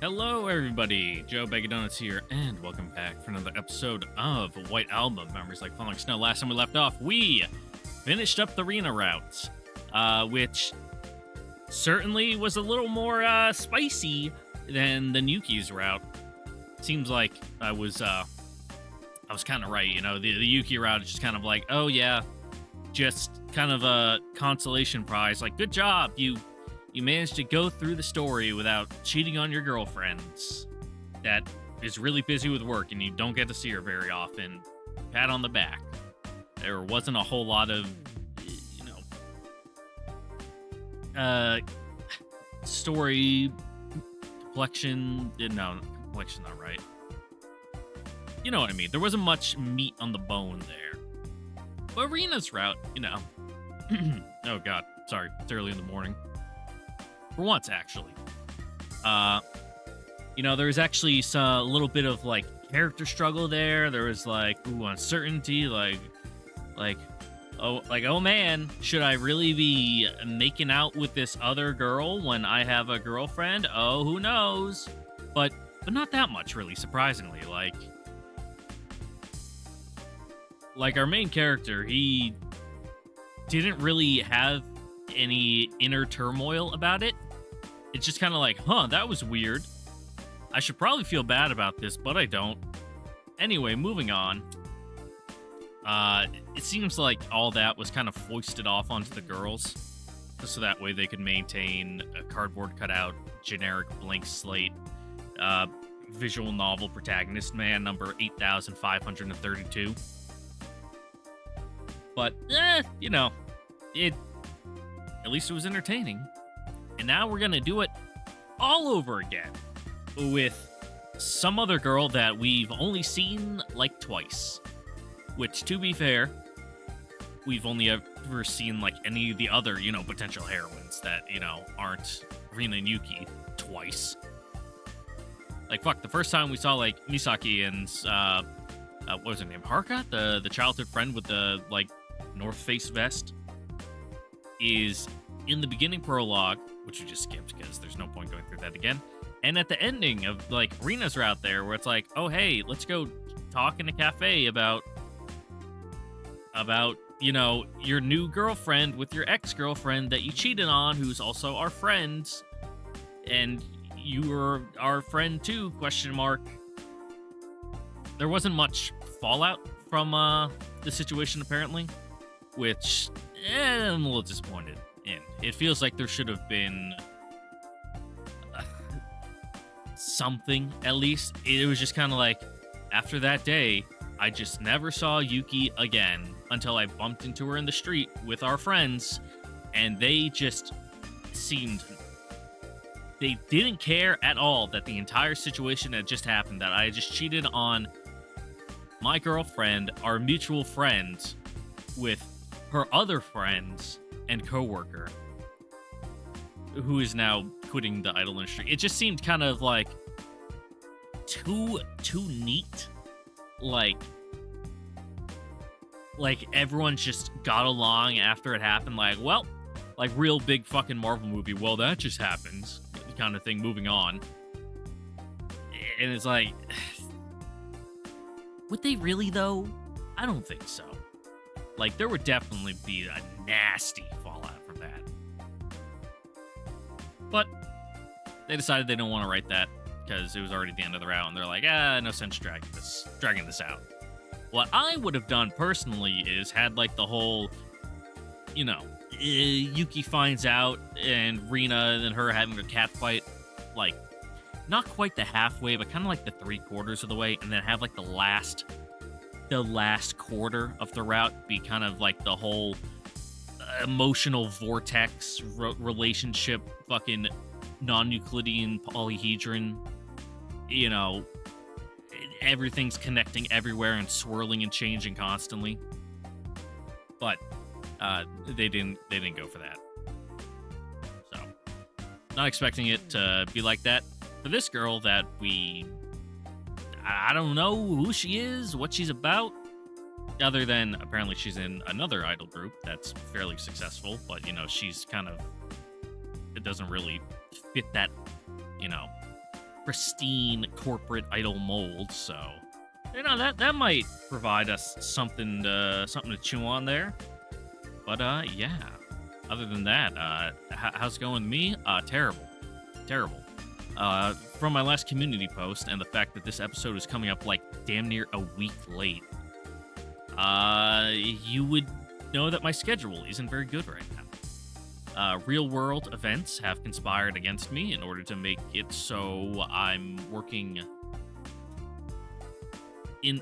Hello, everybody. Joe Donuts here, and welcome back for another episode of White Album. Memories like falling snow. Last time we left off, we finished up the arena route, which certainly was a little more spicy than the Yuki's route. Seems like I was kind of right. You know, the Yuki route is just kind of like, oh yeah, just kind of a consolation prize. Like, good job, you managed to go through the story without cheating on your girlfriends that is really busy with work and you don't get to see her very often. Pat on the back. There wasn't a whole lot of, story complexion. No, complexion's not right. You know what I mean. There wasn't much meat on the bone there. But Rena's route, oh god, sorry, it's early in the morning. For once, actually. There was actually a little bit of, like, character struggle there. There was, like, uncertainty, oh man, should I really be making out with this other girl when I have a girlfriend? Oh, who knows? But not that much, really, surprisingly. Like our main character, he didn't really have any inner turmoil about it. It's just kind of like, that was weird. I should probably feel bad about this, but I don't. Anyway, moving on. It seems like all that was kind of foisted off onto the girls, just so that way they could maintain a cardboard cutout, generic blank slate, visual novel protagonist man number 8,532. But, at least it was entertaining. And now we're going to do it all over again with some other girl that we've only seen like twice. Which, to be fair, we've only ever seen like any of the other, potential heroines that, aren't Rina and Yuki twice. Like, fuck, the first time we saw like Misaki and, what was her name? Haruka? The childhood friend with the, like, North Face vest is in the beginning prologue, which we just skipped because there's no point going through that again. And at the ending of, like, Rena's route there, where it's like, oh, hey, let's go talk in a cafe about, your new girlfriend with your ex-girlfriend that you cheated on, who's also our friend. And you were our friend too, question mark. There wasn't much fallout from, the situation, apparently, which I'm a little disappointed in. It feels like there should have been something, at least. It was just kind of like, after that day, I just never saw Yuki again until I bumped into her in the street with our friends, and they just seemed... They didn't care at all that the entire situation had just happened, that I just cheated on my girlfriend, our mutual friend, with her other friends and coworker, who is now quitting the idol industry. It just seemed kind of like too neat. Like everyone just got along after it happened. Like real big fucking Marvel movie. Well, that just happens, kind of thing. Moving on, and it's like, would they really though? I don't think so. Like, there would definitely be a nasty fallout from that. But they decided they don't want to write that because it was already the end of the route, and they're like, no sense dragging this out. What I would have done personally is had, like, the whole, Yuki finds out and Rina and her having a cat fight, like, not quite the halfway, but kind of like the 3/4 of the way, and then have, like, the last quarter of the route be kind of like the whole emotional vortex relationship, fucking non-Euclidean polyhedron, everything's connecting everywhere and swirling and changing constantly. But they didn't go for that. So, not expecting it to be like that for this girl that I don't know who she is, what she's about, other than apparently she's in another idol group that's fairly successful, but, she's kind of, it doesn't really fit that, pristine corporate idol mold. So, that might provide us something to chew on there. But yeah. Other than that, how's it going with me? Terrible. Terrible. From my last community post and the fact that this episode is coming up like damn near a week late, you would know that my schedule isn't very good right now. Real world events have conspired against me in order to make it so I'm working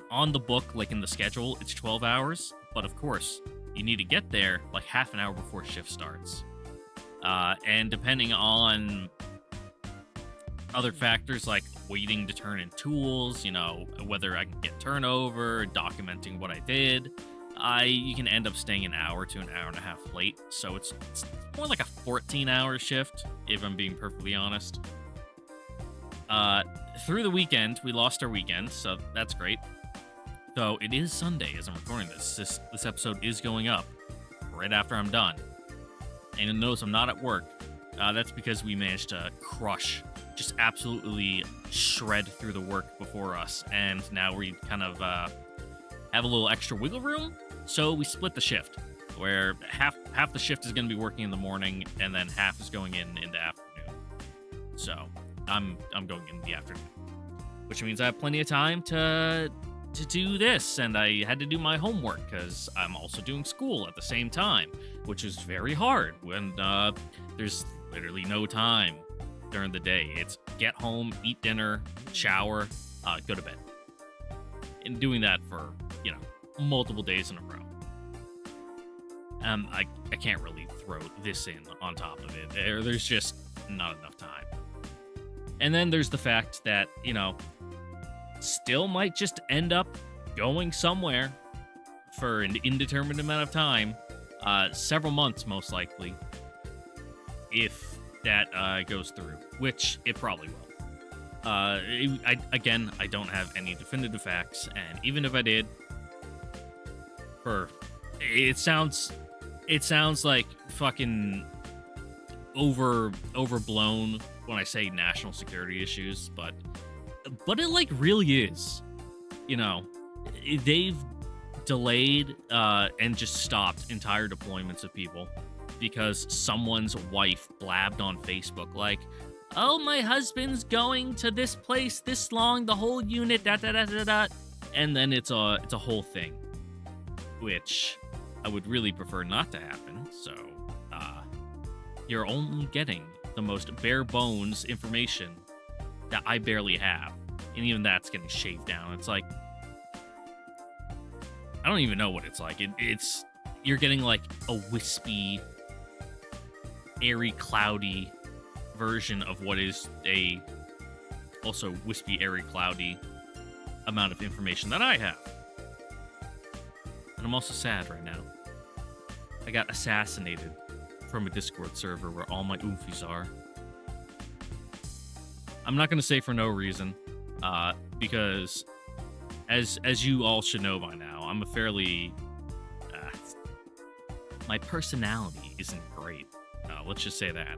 on the book, like in the schedule, it's 12 hours, but of course, you need to get there like half an hour before shift starts. And depending on other factors like waiting to turn in tools, whether I can get turnover, documenting what I did, you can end up staying an hour to an hour and a half late. So it's more like a 14-hour shift, if I'm being perfectly honest. Through the weekend, we lost our weekend, so that's great. So it is Sunday as I'm recording this. This episode is going up right after I'm done. And you'll notice I'm not at work. That's because we managed to just absolutely shred through the work before us. And now we kind of have a little extra wiggle room. So we split the shift, where half the shift is going to be working in the morning, and then half is going in the afternoon. So I'm going in the afternoon, which means I have plenty of time to do this, and I had to do my homework because I'm also doing school at the same time, which is very hard when there's literally no time during the day. It's get home, eat dinner, shower, go to bed. And doing that for, multiple days in a row. I can't really throw this in on top of it. There's just not enough time. And then there's the fact that, still might just end up going somewhere for an indeterminate amount of time, several months most likely, if that goes through, which it probably will. I don't have any definitive facts, and even if I did, it sounds like fucking overblown when I say national security issues, but it like really is. They've delayed and just stopped entire deployments of people because someone's wife blabbed on Facebook like, "Oh, my husband's going to this place this long, the whole unit, da da da da da," and then it's a whole thing, which I would really prefer not to happen. So you're only getting the most bare bones information that I barely have, and even that's getting shaved down. It's like, I don't even know what it's like. It's you're getting like a wispy, airy, cloudy version of what is a also wispy, airy, cloudy amount of information that I have. And I'm also sad right now. I got assassinated from a Discord server where all my oomfies are. I'm not going to say for no reason, because as you all should know by now, I'm a fairly... my personality isn't great. Let's just say that.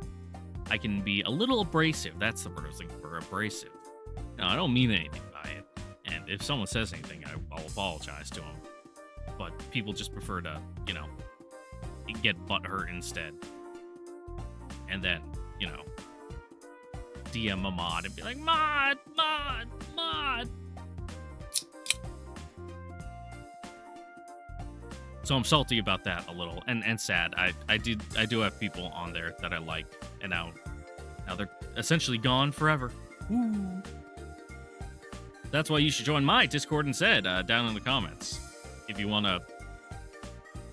I can be a little abrasive. That's the word I was looking for, abrasive. No, I don't mean anything by it. And if someone says anything, I'll apologize to them. But people just prefer to, get butthurt instead. And then, DM a mod and be like, mod. So I'm salty about that a little, and sad. I do have people on there that I like, and now they're essentially gone forever. Woo. That's why you should join my Discord instead, down in the comments, if you want to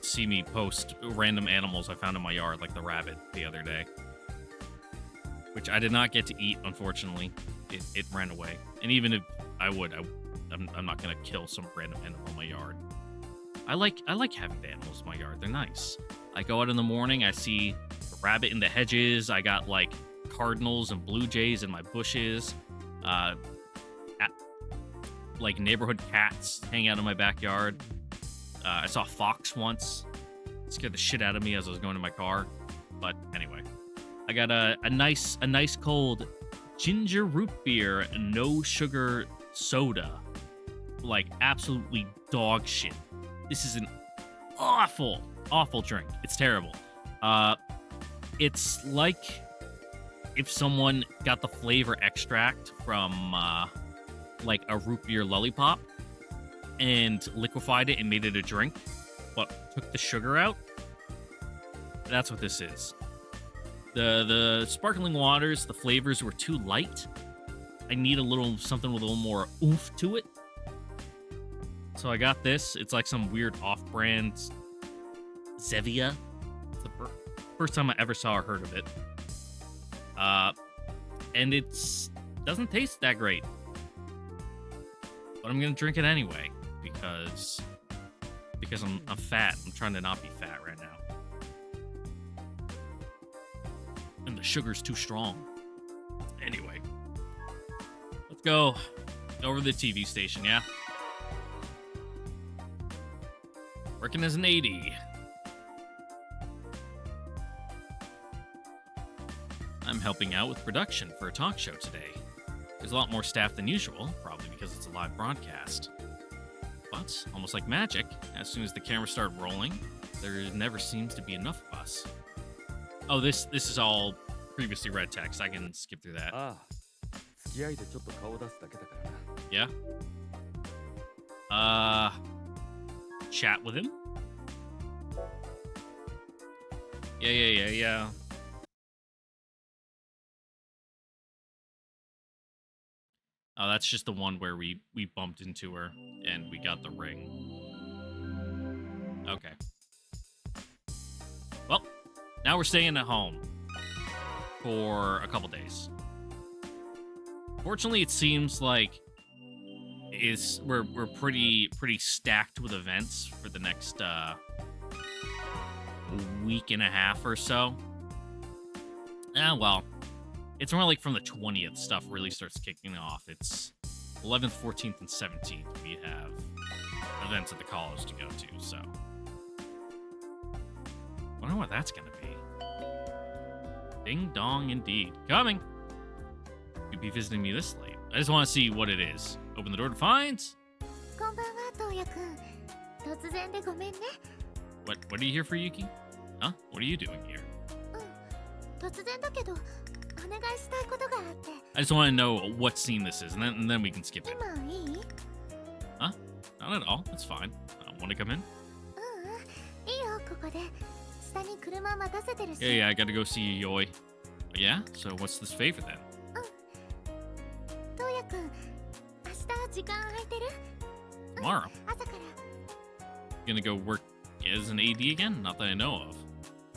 see me post random animals I found in my yard, like the rabbit the other day, which I did not get to eat, unfortunately. It ran away, and even if I would, I'm not gonna kill some random animal in my yard. I like having the animals in my yard. They're nice. I go out in the morning, I see a rabbit in the hedges. I got like cardinals and blue jays in my bushes. Like neighborhood cats hang out in my backyard. I saw a fox once. It scared the shit out of me as I was going to my car. But anyway, I got a nice cold ginger root beer, no sugar soda. Like, absolutely dog shit. This is an awful, awful drink. It's terrible. It's like if someone got the flavor extract from, like, a root beer lollipop and liquefied it and made it a drink, but took the sugar out. That's what this is. The sparkling waters, the flavors were too light. I need a little something with a little more oomph to it. So I got this. It's like some weird off-brand Zevia. It's the first time I ever saw or heard of it. And it's doesn't taste that great. But I'm gonna drink it anyway because I'm fat. I'm trying to not be fat right now. And the sugar's too strong. Anyway, let's go over to the TV station, yeah? Working as an AD. I'm helping out with production for a talk show today. There's a lot more staff than usual, probably because it's a live broadcast. But, almost like magic, as soon as the cameras start rolling, there never seems to be enough of us. Oh, this is all previously read text. I can skip through that. Yeah? Chat with him? Yeah. Oh, that's just the one where we bumped into her and we got the ring. Okay. Well, now we're staying at home for a couple days. Fortunately, it seems like we're pretty stacked with events for the next week and a half or so. Well, it's more like from the 20th stuff really starts kicking off. It's 11th, 14th, and 17th. We have events at the college to go to, so. Wonder what that's gonna be. Ding dong indeed. Coming! You'd be visiting me this late. I just want to see what it is. Open the door to find. What are you here for, Yuki? Huh? What are you doing here? I just want to know what scene this is, and then we can skip it. Huh? Not at all. That's fine. Want to come in? Yeah, I gotta go see Yoi. Yeah? So what's this favor then? Tomorrow? Gonna go work as an AD again? Not that I know of.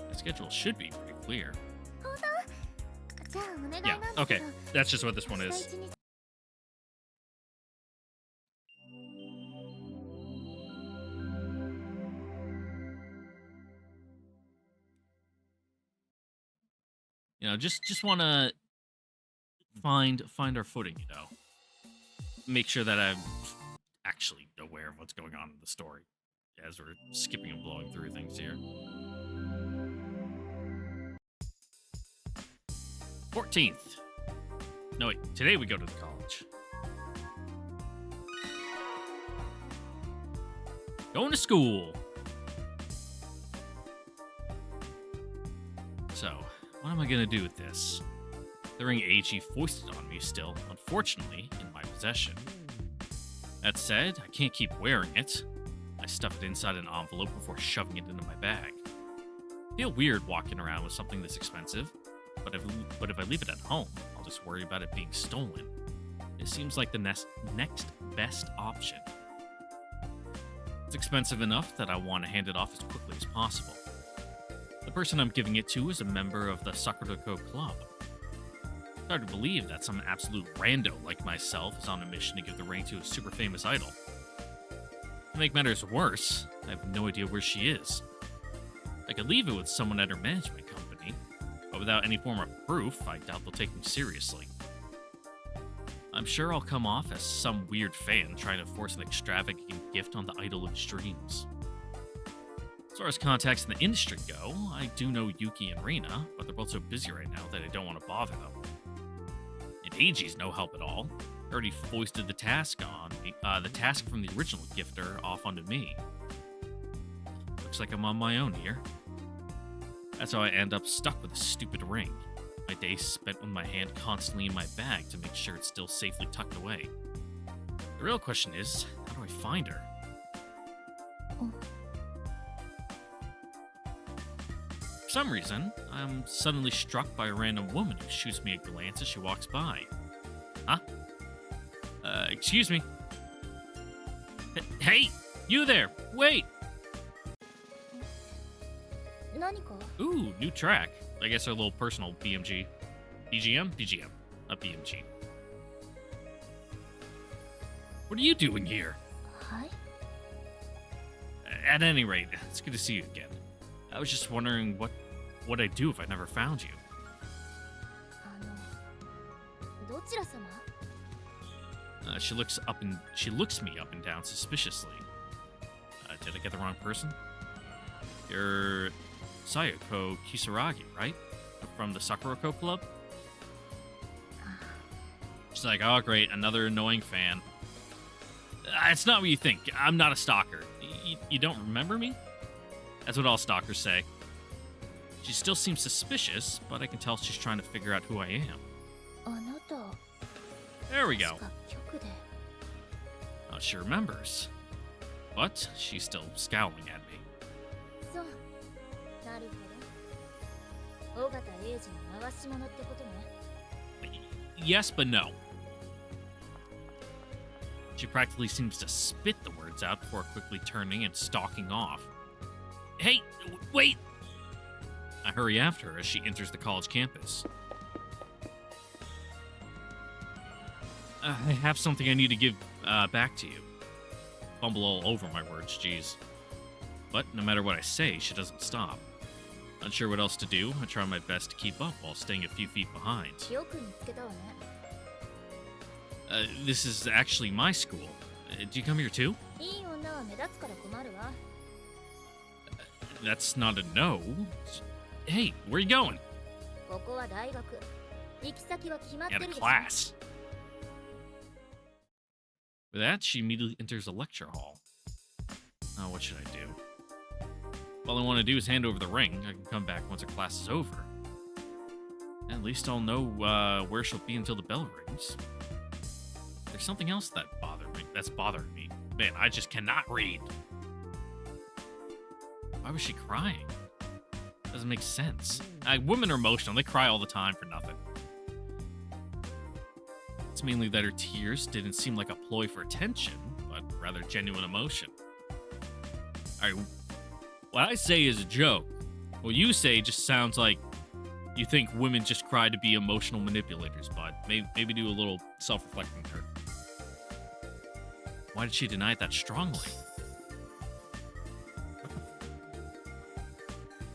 The schedule should be pretty clear. Yeah, okay. That's just what this one is. You know, just want to find our footing, you know. Make sure that I'm actually aware of what's going on in the story as we're skipping and blowing through things here. 14th. No, wait. Today we go to the college. Going to school. So, what am I going to do with this? The ring AG foisted on me still, unfortunately, in my possession. That said, I can't keep wearing it. I stuff it inside an envelope before shoving it into my bag. I feel weird walking around with something this expensive, but if I leave it at home, I'll just worry about it being stolen. It seems like the next best option. It's expensive enough that I want to hand it off as quickly as possible. The person I'm giving it to is a member of the Sakurako Club. It's hard to believe that some absolute rando like myself is on a mission to give the ring to a super famous idol. To make matters worse, I have no idea where she is. I could leave it with someone at her management company, but without any form of proof, I doubt they'll take me seriously. I'm sure I'll come off as some weird fan trying to force an extravagant gift on the idol of his dreams. As far as contacts in the industry go, I do know Yuki and Rina, but they're both so busy right now that I don't want to bother them. And Heiji's no help at all. Already foisted the task on me, the task from the original gifter off onto me. Looks like I'm on my own here. That's how I end up stuck with a stupid ring. My days spent with my hand constantly in my bag to make sure it's still safely tucked away. The real question is, how do I find her? For some reason, I'm suddenly struck by a random woman who shoots me a glance as she walks by. Huh? Excuse me. Hey, you there! Wait! Ooh, new track. I guess our little personal BMG. BGM? BGM, not BMG. What are you doing here? Hi? At any rate, it's good to see you again. I was just wondering what I'd do if I never found you. どちら様? She looks me up and down suspiciously. Did I get the wrong person? You're Sayoko Kisaragi, right? From the Sakurako Club? She's like, oh great, another annoying fan. It's not what you think. I'm not a stalker. You don't remember me? That's what all stalkers say. She still seems suspicious, but I can tell she's trying to figure out who I am. あなた There we go. 確か局で Oh, she remembers. But she's still scowling at me. そうなるほど尾形英二の回し者ってことね Yes, but no. She practically seems to spit the words out before quickly turning and stalking off. Hey, wait! I hurry after her as she enters the college campus. I have something I need to give back to you. Fumble all over my words, jeez. But no matter what I say, she doesn't stop. Unsure what else to do, I try my best to keep up while staying a few feet behind. よく見つけたわね This is actually my school. Do you come here too? いい女は目立つから困るわ That's not a no. Hey, where are you going? ここは大学行き先は決まって At る a でしょ class. With that, she immediately enters a lecture hall. Oh, what should I do? All I want to do is hand over the ring. I can come back once her class is over. At least I'll know where she'll be until the bell rings. There's something else that's bothering me. Man, I just cannot read. Why was she crying? Doesn't make sense. Women are emotional. They cry all the time for nothing. It's mainly that her tears didn't seem like a ploy for attention, but rather genuine emotion. Alright, what I say is a joke. What you say just sounds like you think women just cry to be emotional manipulators, but maybe do a little self-reflecting there. Why did she deny it that strongly?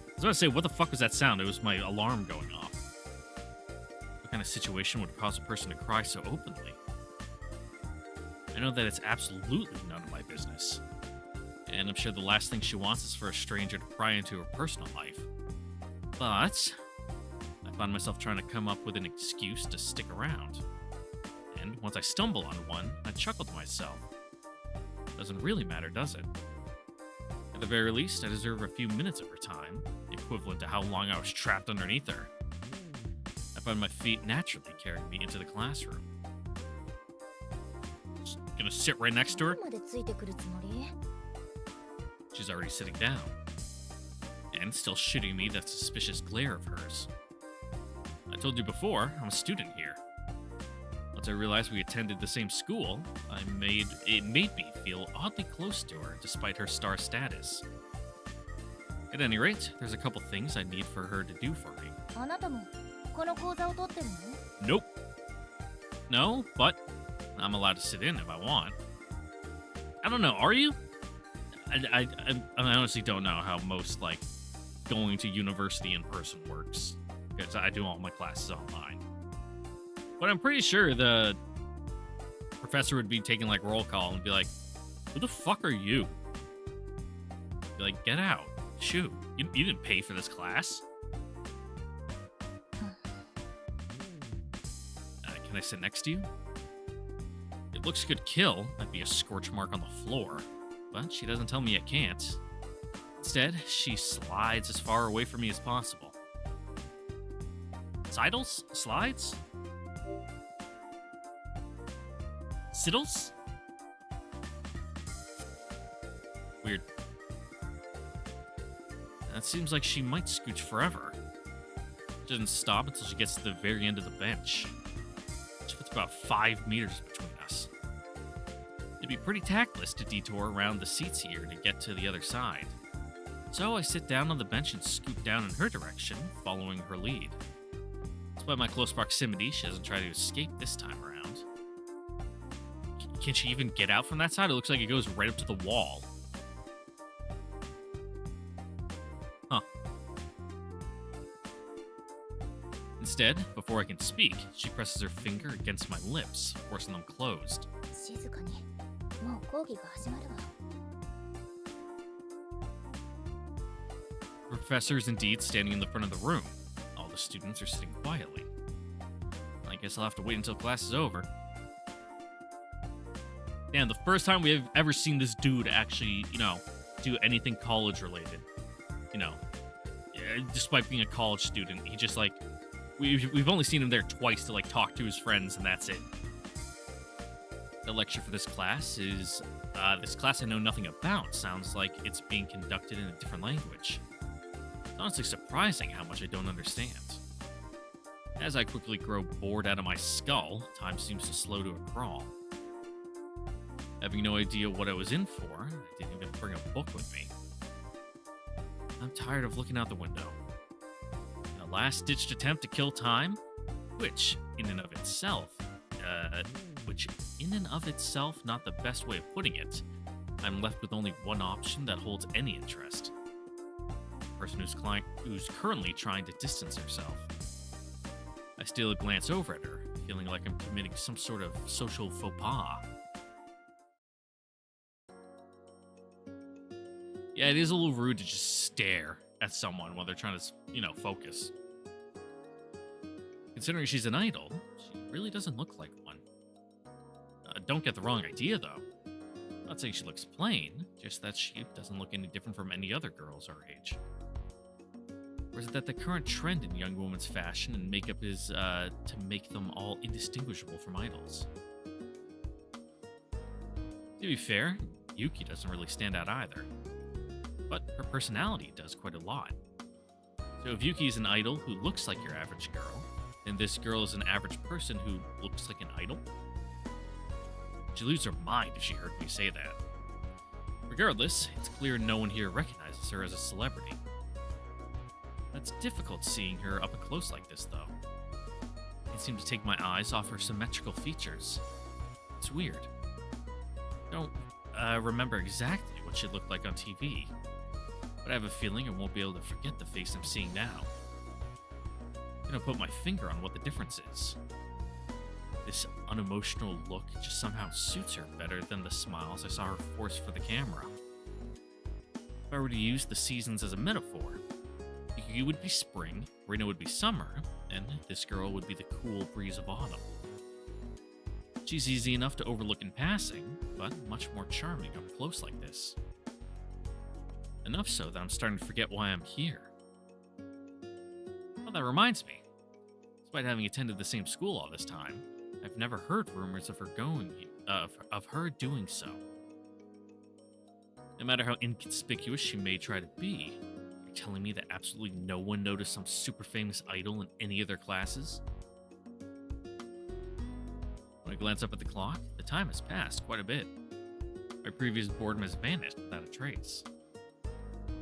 I was about to say, what the fuck was that sound? It was my alarm going off. What kind of situation would cause a person to cry so openly? I know that it's absolutely none of my business. And I'm sure the last thing she wants is for a stranger to pry into her personal life. But I find myself trying to come up with an excuse to stick around. And once I stumble on one, I chuckle to myself. Doesn't really matter, does it? At the very least, I deserve a few minutes of her time, equivalent to how long I was trapped underneath her. I find my feet naturally carrying me into the classroom. Just gonna sit right next to her. どこまでついてくるつもり She's already sitting down, and still shooting me that suspicious glare of hers. I told you before, I'm a student here. Once I realized we attended the same school, it made me feel oddly close to her, despite her star status. At any rate, there's a couple things I need for her to do for me. あなたもこの講座を取ってるの Nope. No, but I'm allowed to sit in if I want. I don't know, are you? I honestly don't know how most, like, going to university in person works. Because I do all my classes online. But I'm pretty sure the professor would be taking, like, roll call and be like, who the fuck are you? Be like, get out. Shoot. You didn't pay for this class. Can Can I sit next to you? It looks good kill. Might be a scorch mark on the floor. But she doesn't tell me I can't. Instead, she slides as far away from me as possible. Sidles? Slides? Siddles? Weird. That seems like she might scooch forever. She doesn't stop until she gets to the very end of the bench. She puts about 5 meters between us. It'd be pretty tactless to detour around the seats here to get to the other side. So I sit down on the bench and scoot down in her direction, following her lead. Despite my close proximity, she doesn't try to escape this time around. Can she even get out from that side? It looks like it goes right up to the wall. Huh. Instead, before I can speak, she presses her finger against my lips, forcing them closed. 静かに。もう講義が始まるわ。 The professor is indeed standing in the front of the room. All the students are sitting quietly. I guess I'll have to wait until class is over. Damn, the first time we've ever seen this dude actually, do anything college related. Despite being a college student, he just we've only seen him there twice to talk to his friends, and that's it. The lecture for this class is this class I know nothing about. Sounds like it's being conducted in a different language. It's honestly surprising how much I don't understand. As I quickly grow bored out of my skull, time seems to slow to a crawl. Having no idea what I was in for, I didn't even bring a book with me. I'm tired of looking out the window. In a last-ditched attempt to kill time, which in and of itself, not the best way of putting it, I'm left with only one option that holds any interest. The person who's currently trying to distance herself. I steal a glance over at her, feeling like I'm committing some sort of social faux pas. Yeah, it is a little rude to just stare at someone while they're trying to, focus. Considering she's an idol, she really doesn't look like one. Don't get the wrong idea, though. I'm not saying she looks plain, just that she doesn't look any different from any other girls our age. Or is it that the current trend in young women's fashion and makeup is to make them all indistinguishable from idols? To be fair, Yuki doesn't really stand out either. But her personality does quite a lot. So if Yuki is an idol who looks like your average girl, then this girl is an average person who looks like an idol? She'd lose her mind if she heard me say that. Regardless, it's clear no one here recognizes her as a celebrity. It's difficult seeing her up close like this, though. It seemed to take my eyes off her symmetrical features. It's weird. Don't remember exactly what she looked like on TV, but I have a feeling I won't be able to forget the face I'm seeing now. I'm gonna put my finger on what the difference is. This unemotional look just somehow suits her better than the smiles I saw her force for the camera. If I were to use the seasons as a metaphor, Yuki would be spring, Reno would be summer, and this girl would be the cool breeze of autumn. She's easy enough to overlook in passing, but much more charming up close like this. Enough so that I'm starting to forget why I'm here. Well, that reminds me. Despite having attended the same school all this time, I've never heard rumors of her doing so. No matter how inconspicuous she may try to be, you're telling me that absolutely no one noticed some super famous idol in any of their classes? When I glance up at the clock, the time has passed quite a bit. My previous boredom has vanished without a trace.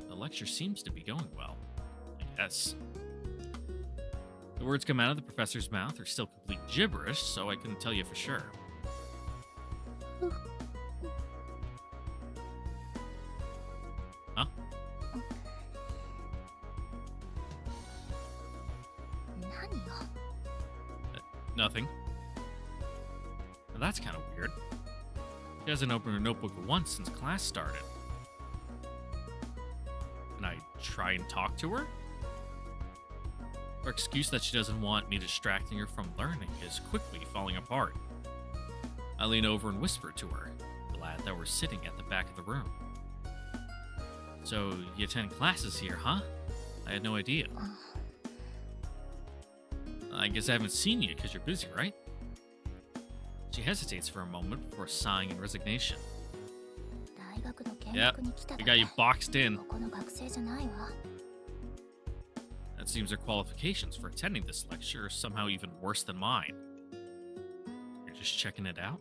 The lecture seems to be going well, I guess. The words come out of the professor's mouth are still complete gibberish, so I couldn't tell you for sure. Huh? Nothing. Now that's kind of weird. She hasn't opened her notebook once since class started. Can I try and talk to her? Her excuse that she doesn't want me distracting her from learning is quickly falling apart. I lean over and whisper to her, glad that we're sitting at the back of the room. So, you attend classes here, huh? I had no idea. I guess I haven't seen you because you're busy, right? She hesitates for a moment before sighing in resignation. Yep, I got you boxed in. That seems her qualifications for attending this lecture are somehow even worse than mine. You're just checking it out?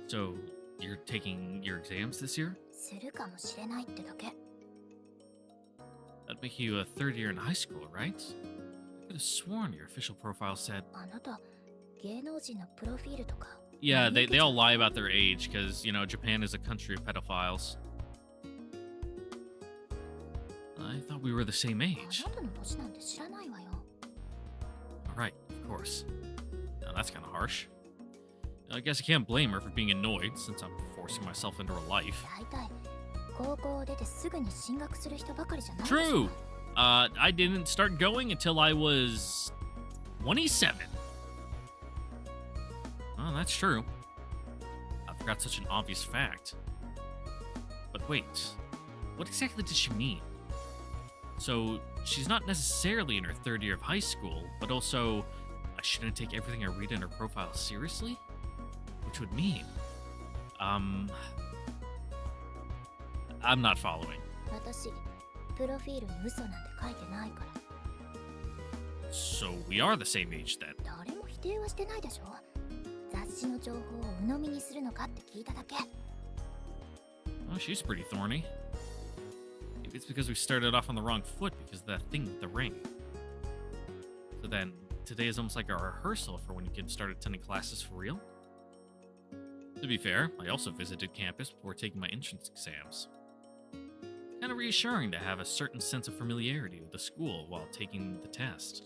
So, you're taking your exams this year? That'd make you a third year in high school, right? I could have sworn your official profile said... Yeah, they all lie about their age because, you know, Japan is a country of pedophiles. I thought we were the same age. Alright, of course. Now that's kind of harsh. I guess I can't blame her for being annoyed since I'm forcing myself into her life. True! I didn't start going until I was 27. Oh, that's true. I forgot such an obvious fact. But wait, what exactly did she mean? So, she's not necessarily in her third year of high school, but also I shouldn't take everything I read in her profile seriously? Which would mean... I'm not following. So we are the same age then. Oh, she's pretty thorny. Maybe it's because we started off on the wrong foot because of that thing with the ring. So then, today is almost like a rehearsal for when you can start attending classes for real? To be fair, I also visited campus before taking my entrance exams. Kind of reassuring to have a certain sense of familiarity with the school while taking the test.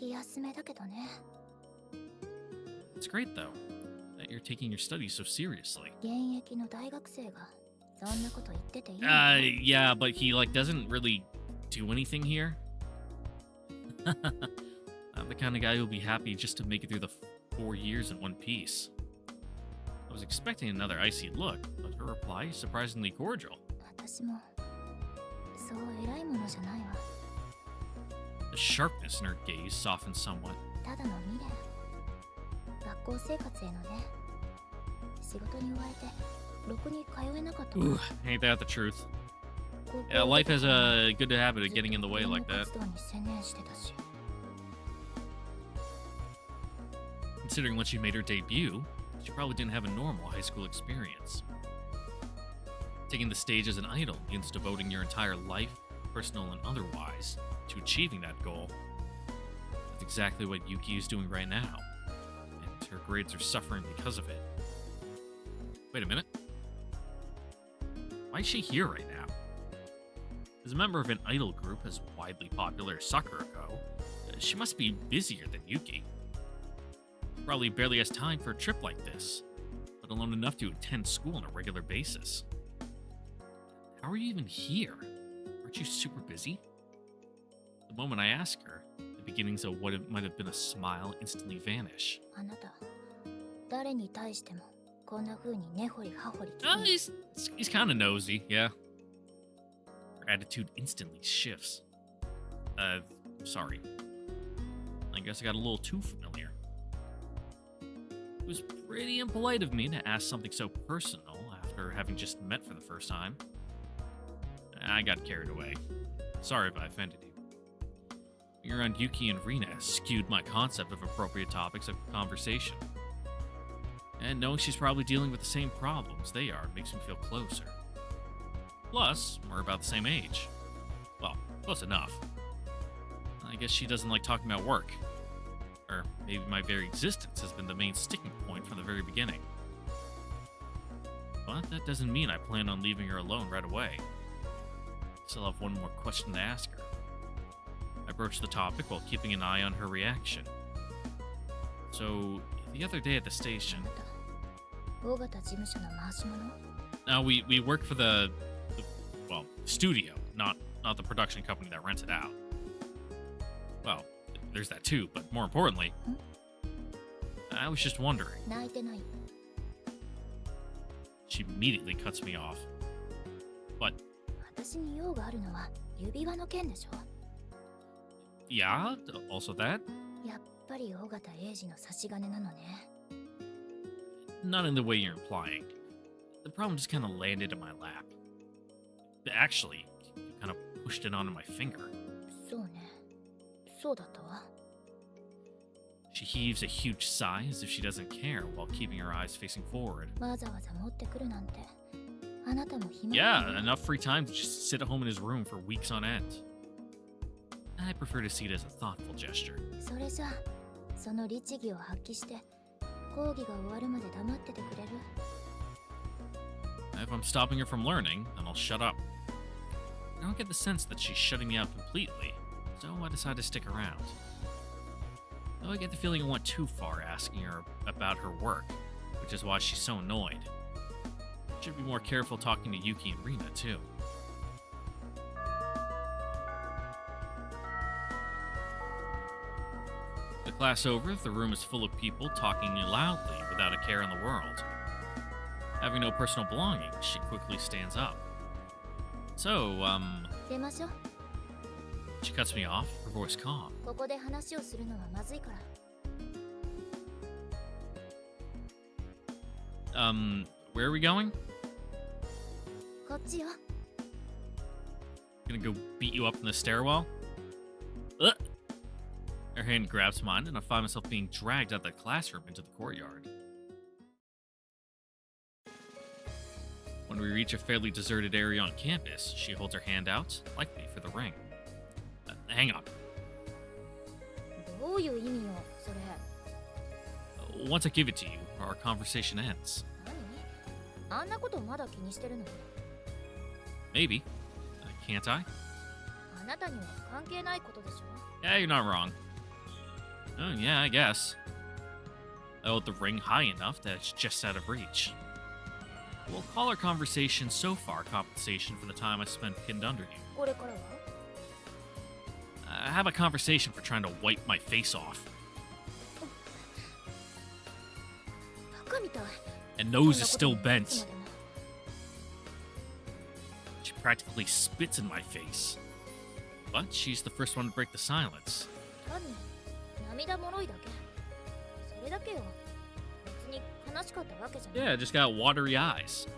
It's great, though, that you're taking your studies so seriously. Yeah, but he, doesn't really do anything here. I'm the kind of guy who'll be happy just to make it through the 4 years in one piece. I was expecting another icy look, but her reply is surprisingly cordial. The sharpness in her gaze softened somewhat. Ooh, ain't that the truth? Yeah, life has a good habit of getting in the way like that. Considering when she made her debut, she probably didn't have a normal high school experience. Taking the stage as an idol means devoting your entire life, personal and otherwise, to achieving that goal. That's exactly what Yuki is doing right now, and her grades are suffering because of it. Wait a minute. Why is she here right now? As a member of an idol group as widely popular as Sakurako, she must be busier than Yuki. Probably barely has time for a trip like this, let alone enough to attend school on a regular basis. How are you even here? Aren't you super busy? The moment I ask her, the beginnings of what might have been a smile instantly vanish. He's kind of nosy, yeah. Her attitude instantly shifts. Sorry. I guess I got a little too familiar. It was pretty impolite of me to ask something so personal after having just met for the first time. I got carried away. Sorry if I offended you. Being around Yuki and Rina skewed my concept of appropriate topics of conversation. And knowing she's probably dealing with the same problems they are makes me feel closer. Plus, we're about the same age. Well, close enough. I guess she doesn't like talking about work. Or maybe my very existence has been the main sticking point from the very beginning. But that doesn't mean I plan on leaving her alone right away. Still have one more question to ask her. I broached the topic while keeping an eye on her reaction. So, the other day at the station... we work for the studio, not the production company that rents it out. Well, there's that too, but more importantly, I was just wondering. 泣いてない。 She immediately cuts me off. But, 私に用があるのは指輪の件でしょ。 yeah, also that? やっぱり尾形英二の差し金なのね。 Not in the way you're implying. The problem just kind of landed in my lap. Actually, you kind of pushed it onto my finger. そうね。そうだったわ。 She heaves a huge sigh as if she doesn't care while keeping her eyes facing forward. わざわざ持ってくるなんて。あなたも暇 Yeah, enough free time to just sit at home in his room for weeks on end. I prefer to see it as a thoughtful gesture. それじゃ、その律儀を発揮して、講義が終わるまで黙っててくれる？ If I'm stopping her from learning, then I'll shut up. I don't get the sense that she's shutting me out completely, so I decide to stick around. Though I get the feeling I went too far asking her about her work, which is why she's so annoyed. Should be more careful talking to Yuki and Rina, too. The class over, the room is full of people talking loudly without a care in the world. Having no personal belongings, she quickly stands up. So, 出ましょう。 she cuts me off, her voice calm. ここで話をするのはまずいから。 Where are we going? こっちよ。 Gonna go beat you up in the stairwell? Ugh. Her hand grabs mine, and I find myself being dragged out of the classroom into the courtyard. When we reach a fairly deserted area on campus, she holds her hand out, likely for the ring. Hang on. どういう意味よ、それ。 Once I give it to you, our conversation ends. 何？あんなことまだ気にしてるの？ Maybe. Can't I? あなたには関係ないことでしょ？ Yeah, you're not wrong. Oh, yeah, I guess. I hold the ring high enough that it's just out of reach. We'll call our conversation so far compensation for the time I spent pinned under you. これからは？ Have a conversation for trying to wipe my face off. バカみたい。 And nose is そん still なことにい bent. つまでも。 She practically spits in my face. But she's the first one to break the silence. 単に涙もろいだけ。それだけよ。別に悲しかったわけじゃない。 Yeah, just got watery eyes.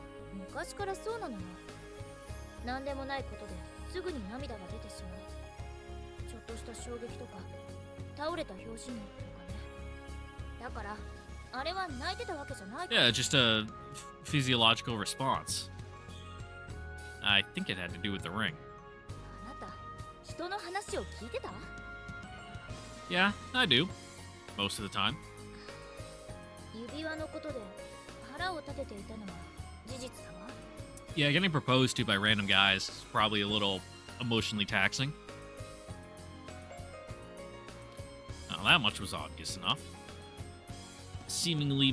昔からそうなのよ。何でもないことですぐに涙が出てしまう。ちょっとした衝撃とか、倒れた拍子にとかね。だから、あれは泣いてたわけじゃないから。 Yeah, just a physiological response. I think it had to do with the ring. あなた、人の話を聞いてた？ Yeah, I do. Most of the time. 指輪のことで腹を立てていたのは事実だわ。 Yeah, getting proposed to by random guys is probably a little emotionally taxing. Now, that much was obvious enough. Seemingly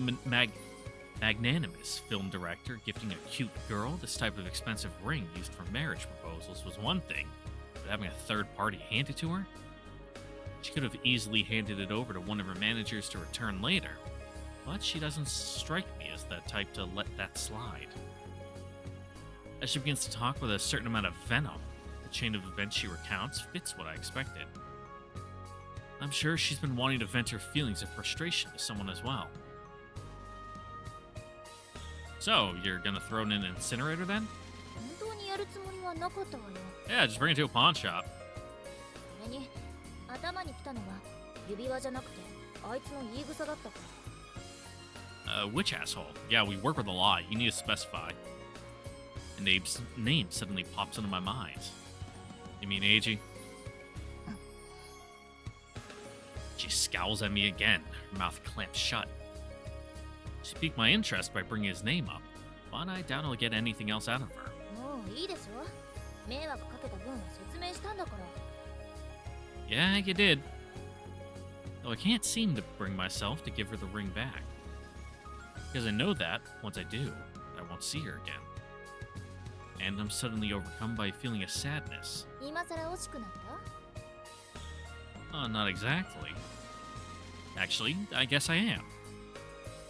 magnanimous film director gifting a cute girl this type of expensive ring used for marriage proposals was one thing, but having a third party hand it to her? She could have easily handed it over to one of her managers to return later, but she doesn't strike me as the type to let that slide. As she begins to talk with a certain amount of venom, the chain of events she recounts fits what I expected. I'm sure she's been wanting to vent her feelings of frustration to someone as well. So, you're gonna throw it in an incinerator then? 本当にやるつもりはなかったわよ。 Yeah, just bring it to a pawn shop. それに、頭に来たのは指輪じゃなくて、あいつの言い草だったから。Which asshole? Yeah, we work with a lot. You need to specify. And Abe's name suddenly pops into my mind. You mean Eiji? She scowls at me again, her mouth clamped shut. She piqued my interest by bringing his name up, but I doubt I'll get anything else out of her. もういいでしょ。迷惑かけた分は説明したんだから。 Yeah, you did. Though I can't seem to bring myself to give her the ring back. Because I know that, once I do, I won't see her again. And I'm suddenly overcome by a feeling of sadness. 今さら惜しくなった？ Not exactly. Actually, I guess I am.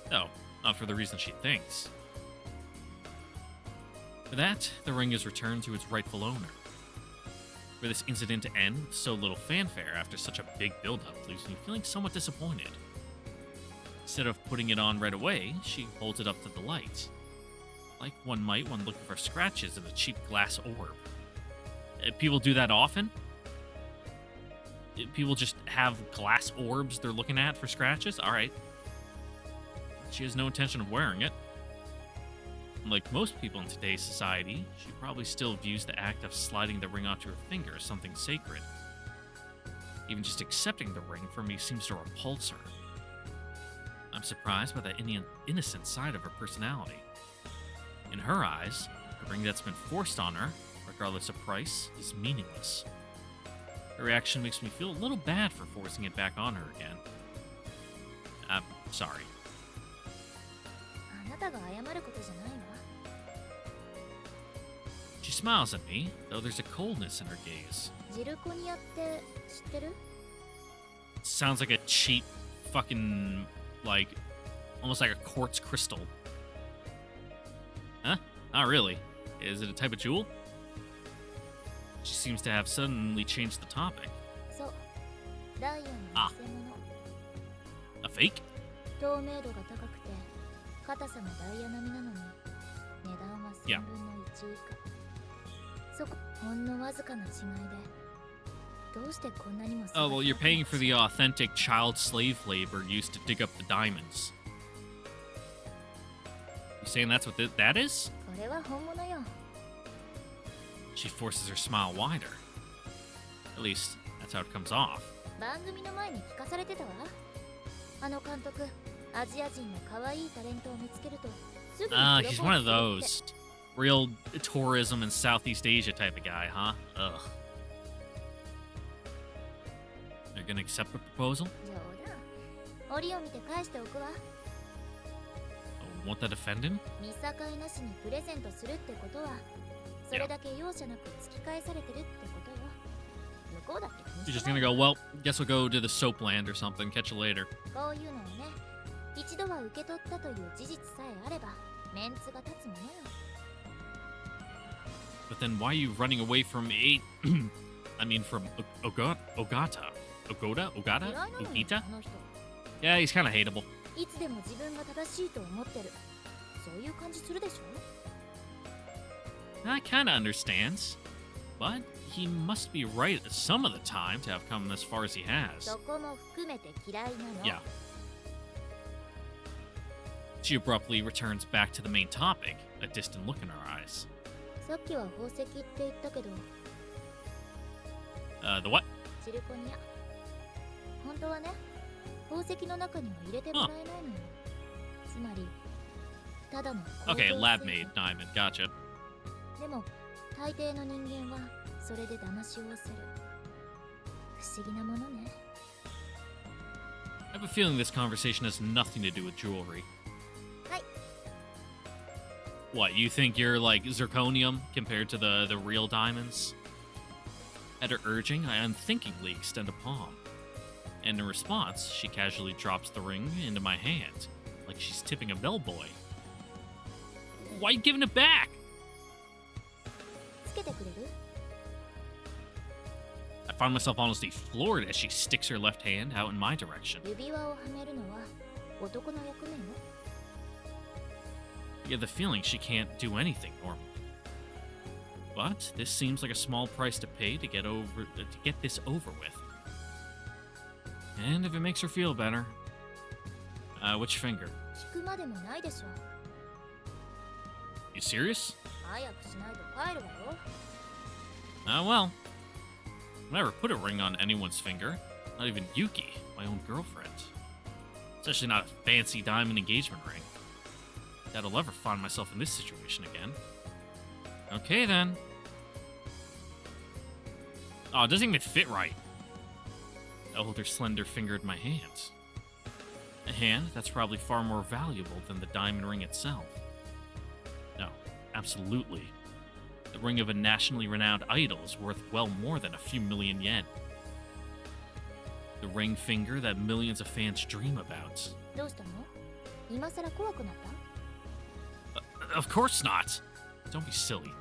Though, not for the reason she thinks. For that, the ring is returned to its rightful owner. For this incident to end with so little fanfare after such a big build-up leaves me feeling somewhat disappointed. Instead of putting it on right away, she holds it up to the light, like one might when looking for scratches in a cheap glass orb. People do that often? People just have glass orbs they're looking at for scratches? Alright. She has no intention of wearing it. Like most people in today's society, she probably still views the act of sliding the ring onto her finger as something sacred. Even just accepting the ring for me seems to repulse her. I'm surprised by the innocent side of her personality. In her eyes, the ring that's been forced on her, regardless of price, is meaningless. Her reaction makes me feel a little bad for forcing it back on her again. I'm sorry. あなたが謝ることじゃないわ。 She smiles at me, though there's a coldness in her gaze. ジルコニアって知ってる？ Sounds like a cheap fucking, like, almost like a quartz crystal. Huh? Not really. Is it a type of jewel? She seems to have suddenly changed the topic. そう。ダイヤの偽物。 A fake? 透明度が高くて、硬さもダイヤ並みなのに、値段は1000分の1以下。そこ、ほんのわずかな違いで、どうしてこんなにも Oh, well, you're paying for the authentic child slave labor used to dig up the diamonds. You saying that's what that is? これは本物よ。 She forces her smile wider. At least, that's how it comes off. 番組の前に聞かされてたわ。あの監督、アジア人の可愛いタレントを見つけると、すぐにプロポーズ He's す one る of って。 those real tourism in Southeast Asia type of guy, huh? Ugh. They're gonna accept the proposal? 冗談。折を見て返しておくわ。 Oh, won't that offend him? 見境なしにプレゼントするってことは、それだけ容赦なく突き返されてるってことよ。向こうだって You're just gonna go, well, guess we'll go to the soap land or something. Catch you later. こういうのをね、一度は受け取ったという事実さえあれば、メンツが立つものよ。 But then why are you running away from I mean, from Ogata? Ogata? 嫌いなのよ、 Ogita? あの人。 Yeah, he's kind of hateable. いつでも自分が正しいと思ってる。そういう感じするでしょ？ I kind of understands. But he must be right some of the time to have come as far as he has. そこも含めて嫌いなの。 Yeah. She abruptly returns back to the main topic, a distant look in her eyes. さっきは宝石って言ったけど、 The what? ジルコニア。本当はね、宝石の中には入れてもらえないのよ。つまり、ただの高等 Okay, 製 lab 品 made diamond. Gotcha. でも、大抵の人間はそれで騙しをする。不思議なものね。 I have a feeling this conversation has nothing to do with jewelry. はい。 What, you think you're like zirconium compared to the real diamonds? At her urging, I unthinkingly extend a palm. And in response, she casually drops the ring into my hand, like she's tipping a bellboy. Why are you giving it back? つけてくれる？ I find myself honestly floored as she sticks her left hand out in my direction. 指輪をはめるのは男の役目よ。 I get the feeling she can't do anything normally. But this seems like a small price to pay to get this over with. And if it makes her feel better, which finger? 聞くまでもないでしょ。 You serious? 早くしないと帰るわよ。 Well, I never put a ring on anyone's finger. Not even Yuki, my own girlfriend. Especially not a fancy diamond engagement ring. Doubt I'll ever find myself in this situation again. Okay then. Oh, it doesn't even fit right. I hold her slender finger in my hand. A hand that's probably far more valuable than the diamond ring itself. No, absolutely. The ring of a nationally renowned idol is worth well more than a few million yen. The ring finger that millions of fans dream about. どうしたの？今さら怖くなった？ Of course not. Don't be silly.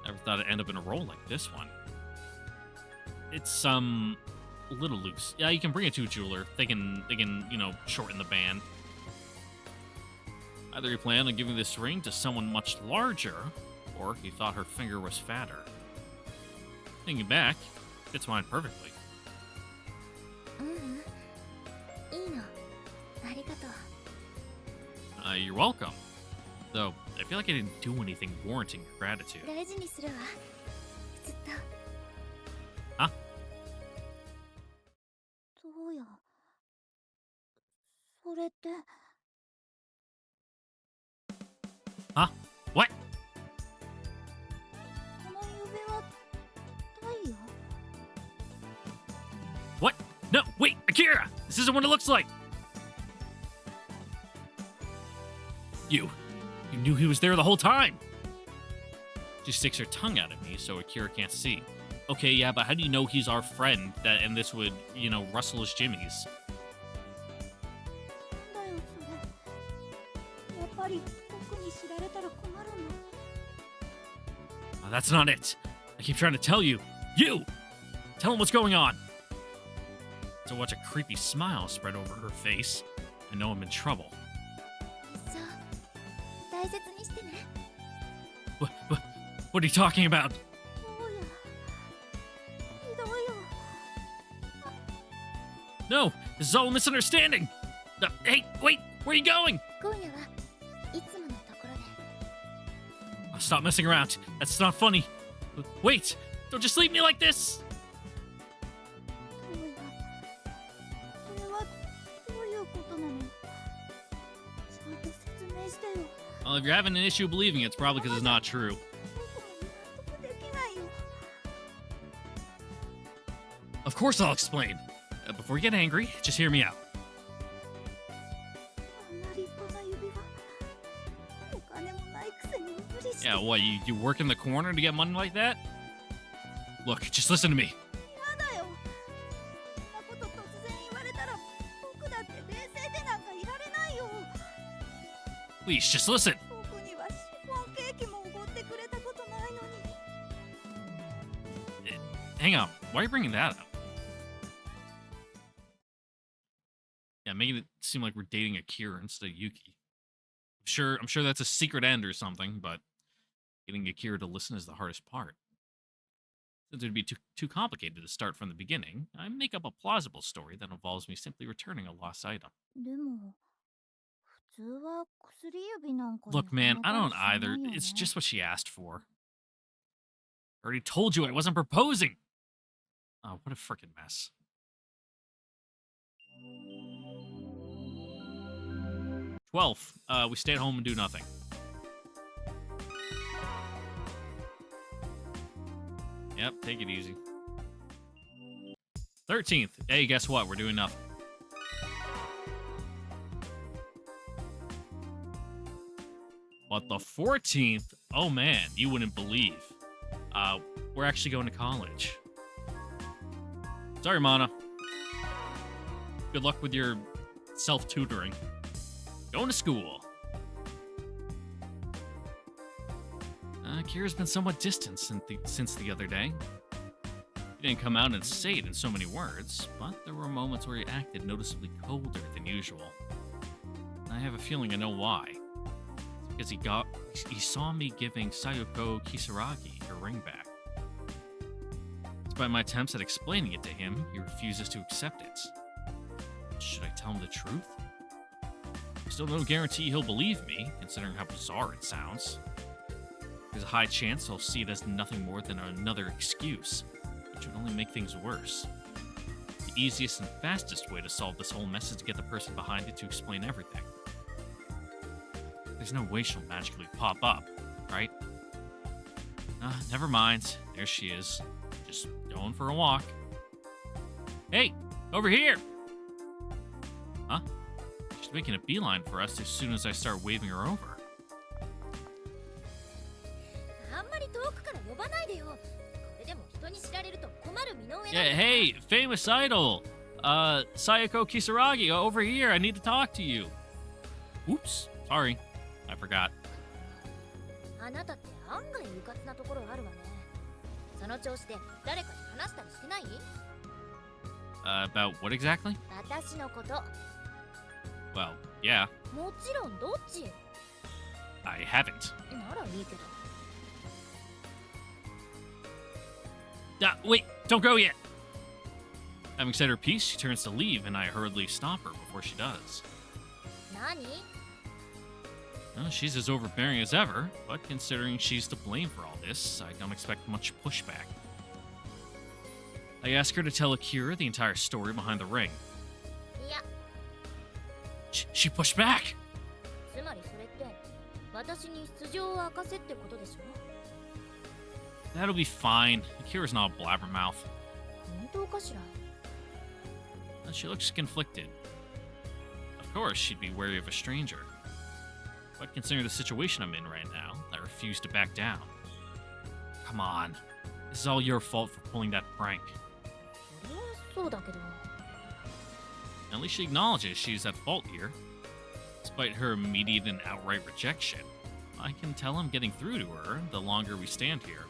Never thought I'd end up in a role like this one. It's a little loose. Yeah, you can bring it to a jeweler. They can shorten the band. Either you plan on giving this ring to someone much larger, or you thought her finger was fatter. Thinking back, fits mine perfectly. いいの。ありがとう。 You're welcome. Though, I feel like I didn't do anything warranting your gratitude. 大事にするわ。ずっと。Huh? そうや。それって。Huh? What? この指輪、太陽？ What? No, wait, Akira! This isn't what it looks like! You knew he was there the whole time! She sticks her tongue out at me so Akira can't see. Okay, yeah, but how do you know he's our friend and this would, rustle his jimmies? だよ、それ。やっぱり僕に知られたら困るの。 That's not it. I keep trying to tell you. You! Tell him what's going on. To watch a creepy smile spread over her face, I know I'm in trouble. そう。大切にしてね。What are you talking about? そうや。ひどいよ。No, this is all a misunderstanding. Hey, wait, where are you going? 今夜はいつものところで。 Oh, stop messing around. That's not funny. Wait, don't just leave me like this. そうや。それはどういうことなの？ちゃんと説明してよ。 Well, if you're having an issue believing it, it's probably because it's not true. 僕も納得できないよ。 Of course I'll explain. Before you get angry, just hear me out. あんな立派な指輪。お金もないくせに無理して。 Yeah, what, you work in the corner to get money like that? Look, just listen to me. 嫌だよ。そんなこと突然言われたら僕だって冷静でなんかいられないよ。 Please, just listen. 僕にはシフォンケーキもおごってくれたことないのに。 Hang on, why are you bringing that up? Yeah, making it seem like we're dating Akira instead of Yuki. I'm sure that's a secret end or something, but getting Akira to listen is the hardest part. Since it would be too complicated to start from the beginning, I make up a plausible story that involves me simply returning a lost item. でも普通は薬指なんかに Look, man, は I めた don't りしない either. よね。 It's just what she asked for. I already told you I wasn't proposing. Oh, what a frickin' mess. We stay at home and do nothing. Yep, take it easy. 13th. Hey, guess what? We're doing nothing. But the 14th, oh man, you wouldn't believe. We're actually going to college. Sorry, Mana. Good luck with your self-tutoring. Going to school. Kira's been somewhat distant since the other day. He didn't come out and say it in so many words, but there were moments where he acted noticeably colder than usual. I have a feeling I know why. It's because he saw me giving Sayoko Kisaragi her ring back. Despite my attempts at explaining it to him, he refuses to accept it. Should I tell him the truth? Still no guarantee he'll believe me, considering how bizarre it sounds. There's a high chance he'll see it as nothing more than another excuse, which would only make things worse. The easiest and fastest way to solve this whole mess is to get the person behind it to explain everything. There's no way she'll magically pop up, right? Never mind. There she is. Just going for a walk. Hey, over here! Huh? She's making a beeline for us as soon as I start waving her over. あんまり遠くから呼ばないでよ。これでも人に知られると困る身の上な Yeah, hey, famous idol! Sayoko Kisaragi, over here. I need to talk to you. Oops. Sorry. I forgot. あなたって案外うかつなところあるわね。その調子で誰かに話したりしてない？ About what exactly? 私のこと。 Well, yeah. もちろんどっち？ I haven't. ならいいけど。Wait, don't go yet. Having said her piece, she turns to leave, and I hurriedly stop her before she does. 何？ Well, she's as overbearing as ever, but considering she's to blame for all this, I don't expect much pushback. I ask her to tell Akira the entire story behind the ring. いや、 She pushed back! つまりそれって私に素性を明かせってことでしょ？ That'll be fine. Akira's not a blabbermouth. 本当かしら？ She looks conflicted. Of course, she'd be wary of a stranger. But considering the situation I'm in right now, I refuse to back down. Come on. This is all your fault for pulling that prank. それはそうだけど。 At least she acknowledges she's at fault here. Despite her immediate and outright rejection, I can tell I'm getting through to her the longer we stand here.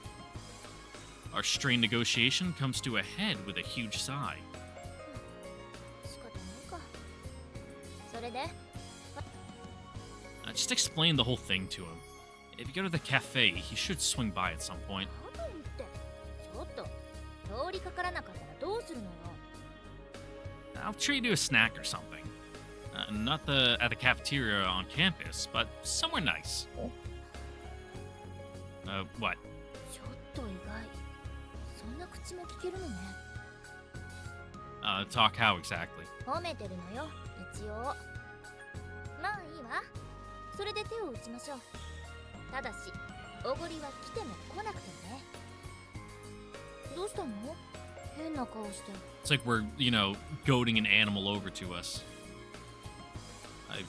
Our strained negotiation comes to a head with a huge sigh. 仕方ないか。それで？ Just explain the whole thing to him. If you go to the cafe, he should swing by at some point. 多分って。ちょっと通りかからなかったらどうするのよ。 I'll treat you to a snack or something. Not at the cafeteria on campus, but somewhere nice. What? ちょっと意外。そんな口も聞けるのね。 Talk how exactly? 褒めてるのよ、一応。まあいいわ。それで手を打ちましょう。ただし、おごりは来ても来なくてもね。どうしたの？変な顔して。 It's like we're, goading an animal over to us. I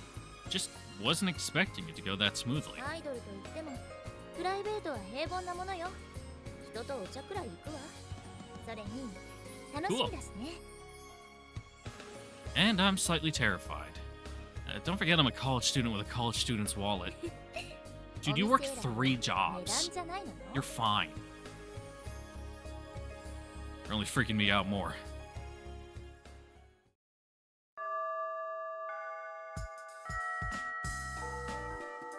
just wasn't expecting it to go that smoothly. アイドルと言っても、プライベートは平凡なものよ。人とお茶くらい行くわ。それに、楽しみだしね。 And I'm slightly terrified. Don't forget I'm a college student with a college student's wallet. Dude, you work 3 jobs. You're fine. You're only freaking me out more.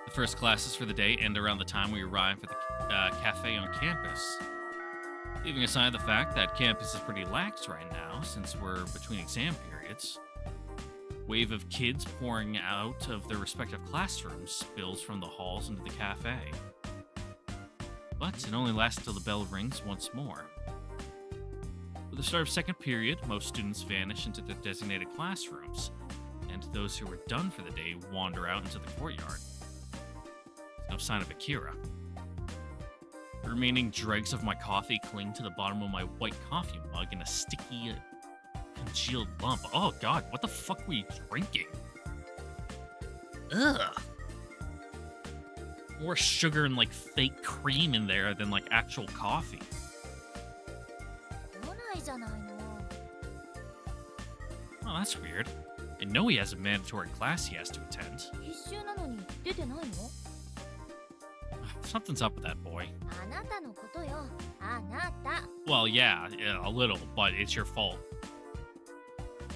The first classes for the day end around the time we arrive at the cafe on campus. Leaving aside the fact that campus is pretty lax right now since we're between exam periods, wave of kids pouring out of their respective classrooms spills from the halls into the cafe. But it only lasts till the bell rings once more. With the start of second period, most students vanish into their designated classrooms, and those who are done for the day wander out into the courtyard. No sign of Akira. The remaining dregs of my coffee cling to the bottom of my white coffee mug in a sticky, congealed lump. Oh god, what the fuck were you drinking? Ugh. More sugar and fake cream in there than actual coffee. 来ないじゃないの。 Oh, that's weird. I know he has a mandatory class he has to attend. 必修なのに出てないの？ Something's up with that boy. あなたのことよ。あなた。 Well, yeah, a little, but it's your fault.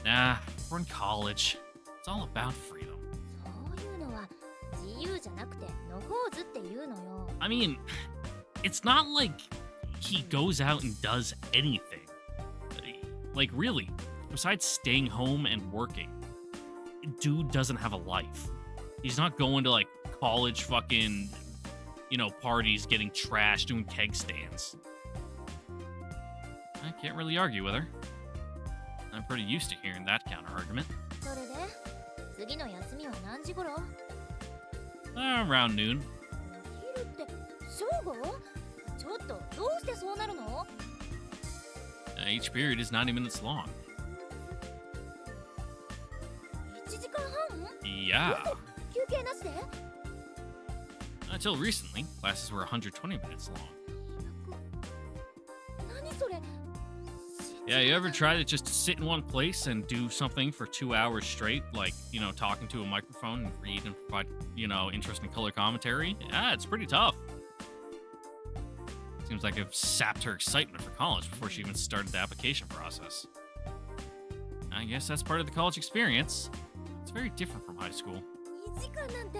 Nah, we're in college. It's all about freedom. そういうのは自由じゃなくてのほうずっていうのよ。 I mean, it's not like he goes out and does anything. Really, besides staying home and working, dude doesn't have a life. He's not going to college fucking, parties, getting trashed, doing keg stands. I can't really argue with her. I'm pretty used to hearing that counter-argument. それで次の休みは何時頃？ Around noon. お昼って正午？ちょっとどうしてそうなるの？ Each period is 90 minutes long. 1時間半？ Yeah. 休憩なしで？ Until recently, classes were 120 minutes long. 何それ？死 Yeah, you ever try to just sit in one place and do something for 2 hours straight? Like, talking to a microphone and read and provide, interesting color commentary? Yeah, it's pretty tough. Seems like it sapped her excitement for college before she even started the application process. I guess that's part of the college experience. It's very different from high school. 2時間なんて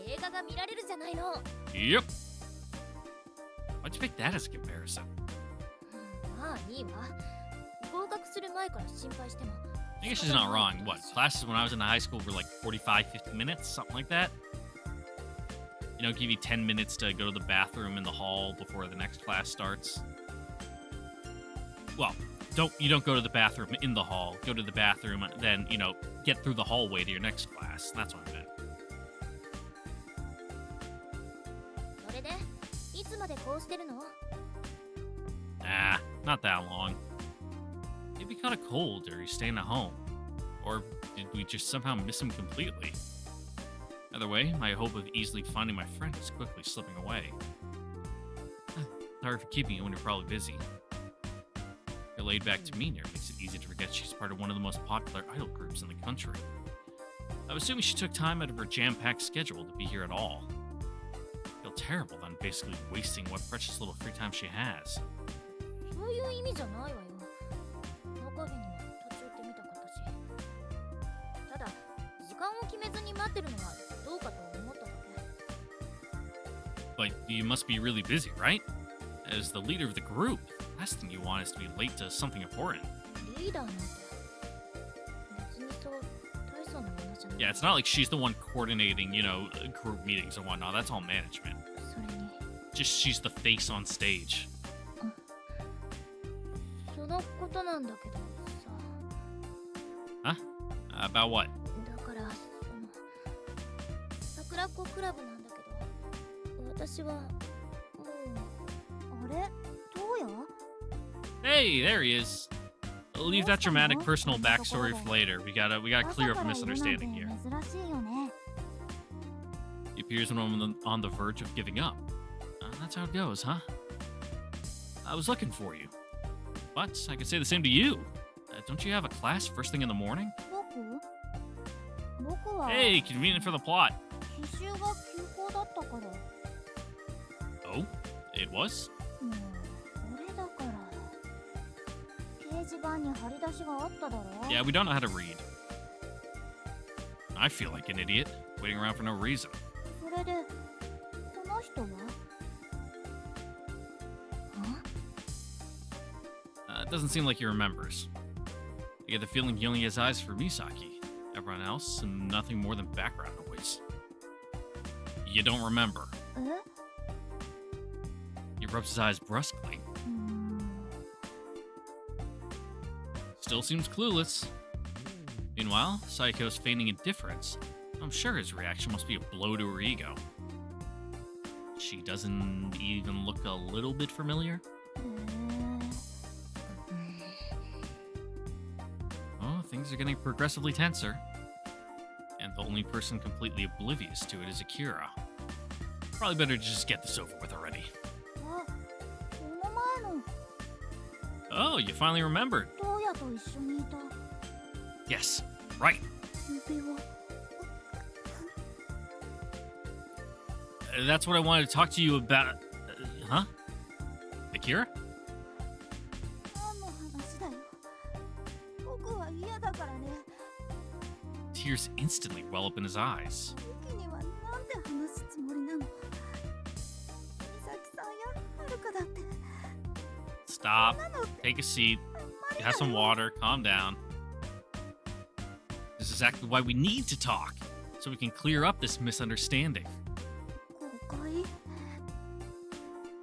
映画が見られるじゃないの。Yep. Why'd you pick that as a comparison? まあいいわ。合格する前から心配しても。I guess she's not wrong. What, classes when I was in high school were like 45, 50 minutes? Something like that? Give you 10 minutes to go to the bathroom in the hall before the next class starts. Well, you don't go to the bathroom in the hall. Go to the bathroom and then, get through the hallway to your next class. That's what I meant. それでいつまでこうしてるの？ Nah, not that long. Maybe caught a cold or he's staying at home. Or did we just somehow miss him completely? Either way, my hope of easily finding my friend is quickly slipping away. Sorry for keeping you when you're probably busy. Your laid-back demeanor makes it easy to forget she's part of one of the most popular idol groups in the country. I'm assuming she took time out of her jam-packed schedule to be here at all. I feel terrible that I'm basically wasting what precious little free time she has. そういう意味じゃないわよ。中日にも立ち寄ってみたかったし。ただ時間を決めずに待ってるのはどうかと思っただけ。 But you must be really busy, right? As the leader of the group, the last thing you want is to be late to something important. リーダーなんて別にそう大層なものじゃない。 Yeah, it's not like she's the one coordinating, group meetings and whatnot. That's all management. それに Just she's the face on stage. そのことなんだけどさ。 Huh? About what? だから桜子クラブなんだけど、私はもうあれどうや？ Hey, there he is. I'll leave that dramatic personal backstory for later. We gotta clear up a misunderstanding here. He appears when I'm on the verge of giving up. That's how it goes, huh? I was looking for you. But I could say the same to you. Don't you have a class first thing in the morning? Hey, convenient for the plot. Oh, it was? Yeah, we don't know how to read. I feel like an idiot, waiting around for no reason. It doesn't seem like he remembers. I get the feeling he only has eyes for Misaki. Everyone else, and nothing more than background noise. You don't remember. He rubs his eyes brusquely. Still seems clueless. Meanwhile, Sayoko's feigning indifference. I'm sure his reaction must be a blow to her ego. She doesn't even look a little bit familiar. Oh, things are getting progressively tenser. And the only person completely oblivious to it is Akira. Probably better to just get this over with already. Oh, you finally remembered. Yes, right. That's what I wanted to talk to you about. Huh? Akira? Tears instantly well up in his eyes. Stop. Take a seat. Have some water. Calm down. This is exactly why we need to talk, so we can clear up this misunderstanding.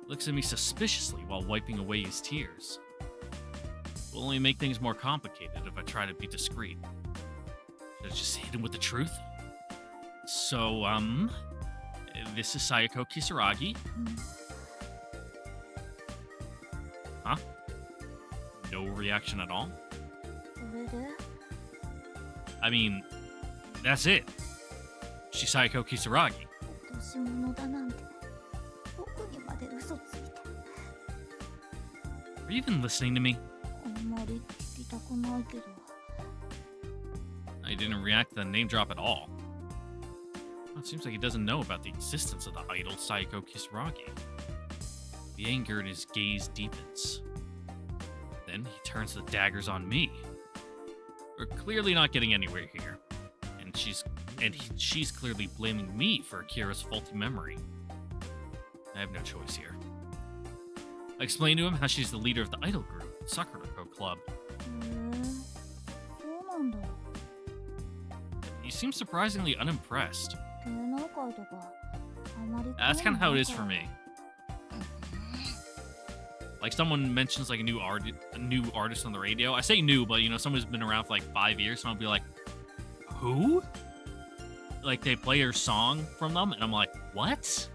Looks at me suspiciously while wiping away his tears. Will only make things more complicated if I try to be discreet. Should I just hit him with the truth? So, this is Sayoko Kisaragi. Huh? No reaction at all? I mean, that's it. She's Sayoko Kisaragi. Are you even listening to me? まり聞きたくないけど。 He didn't react to the name drop at all. Well, it seems like he doesn't know about the existence of the idol Sayoko Kisaragi. The anger in his gaze deepens. Then he turns the daggers on me. We're clearly not getting anywhere here. And she's clearly blaming me for Akira's faulty memory. I have no choice here. I explained to him how she's the leader of the idol group, Sakurako Club. へえ、そうなんだ。 He seems surprisingly unimpressed. 芸能界とかあまり That's kind of how it is 興 for 味ない me. Like someone mentions like a new artist on the radio. I say new, but you know, someone who's been around for like 5 years, and I'll be like, who? Like they play your song from them, and I'm like, what?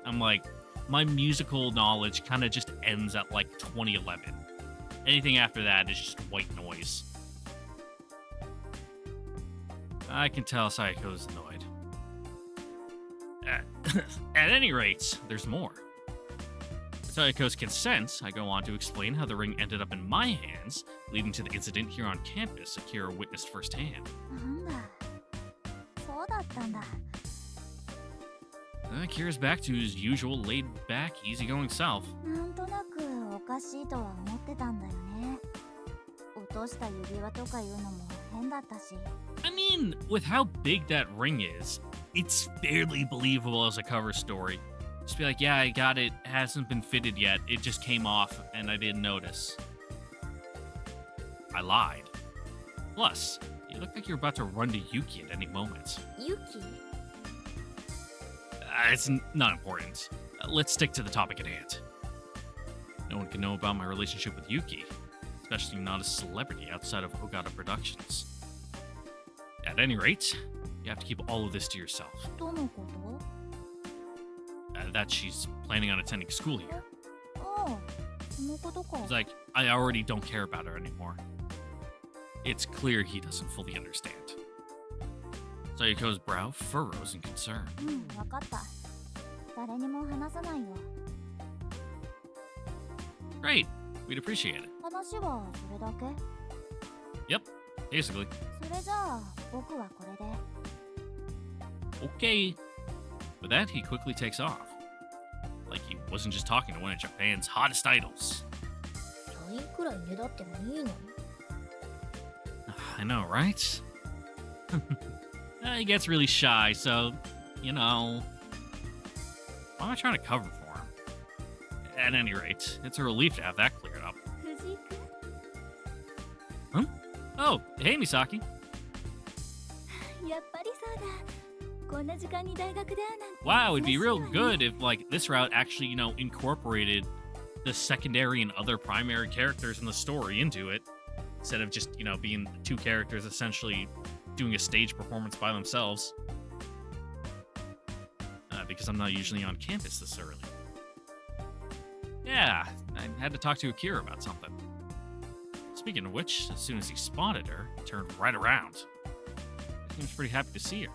I'm like, my musical knowledge kind of just ends at like 2011. Anything after that is just white noise. I can tell Sayoko's annoyed. At any rate, there's more. With Sayoko's consent, I go on to explain how the ring ended up in my hands, leading to the incident here on campus Akira witnessed firsthand. なんだ、そうだったんだ。 Akira's back to his usual laid-back, easygoing self. なんとなくおかしいとは思ってたんだよね。落とした指輪とかいうのも変だったし。 I mean, with how big that ring is, it's barely believable as a cover story. Just be like, yeah, I got it. It hasn't been fitted yet. It just came off, and I didn't notice. I lied. Plus, you look like you're about to run to Yuki at any moment. Yuki? It's not important. Let's stick to the topic at hand. No one can know about my relationship with Yuki, especially not a celebrity outside of Ogata Productions. At any rate, you have to keep all of this to yourself. どのこと？ That she's planning on attending school here. ああ、そのことか。 It's like, I already don't care about her anymore. It's clear he doesn't fully understand. Sayoko's brow furrows in concern. うん、わかった。誰にも話さないよ。 Great, we'd appreciate it. 話はそれだけ？ Yep, basically. それじゃあ、僕はこれで。 Okay. With that, he quickly takes off. Like he wasn't just talking to one of Japan's hottest idols. サインくらいねだってもいいの？ I know, right? He gets really shy, so, you know. Why am I trying to cover for him? At any rate, it's a relief to have that cleared up. 藤井君？ Huh? Oh, hey, Misaki. やっぱりそうだ。こんな時間に大学で会うなんて。 Wow, it'd be real good if, like, this route actually, you know, incorporated the secondary and other primary characters in the story into it. Instead of just, you know, being two characters essentially doing a stage performance by themselves. Because I'm not usually on campus this early. Yeah, I had to talk to Akira about something. Speaking of which, as soon as he spotted her, he turned right around. He seems pretty happy to see her.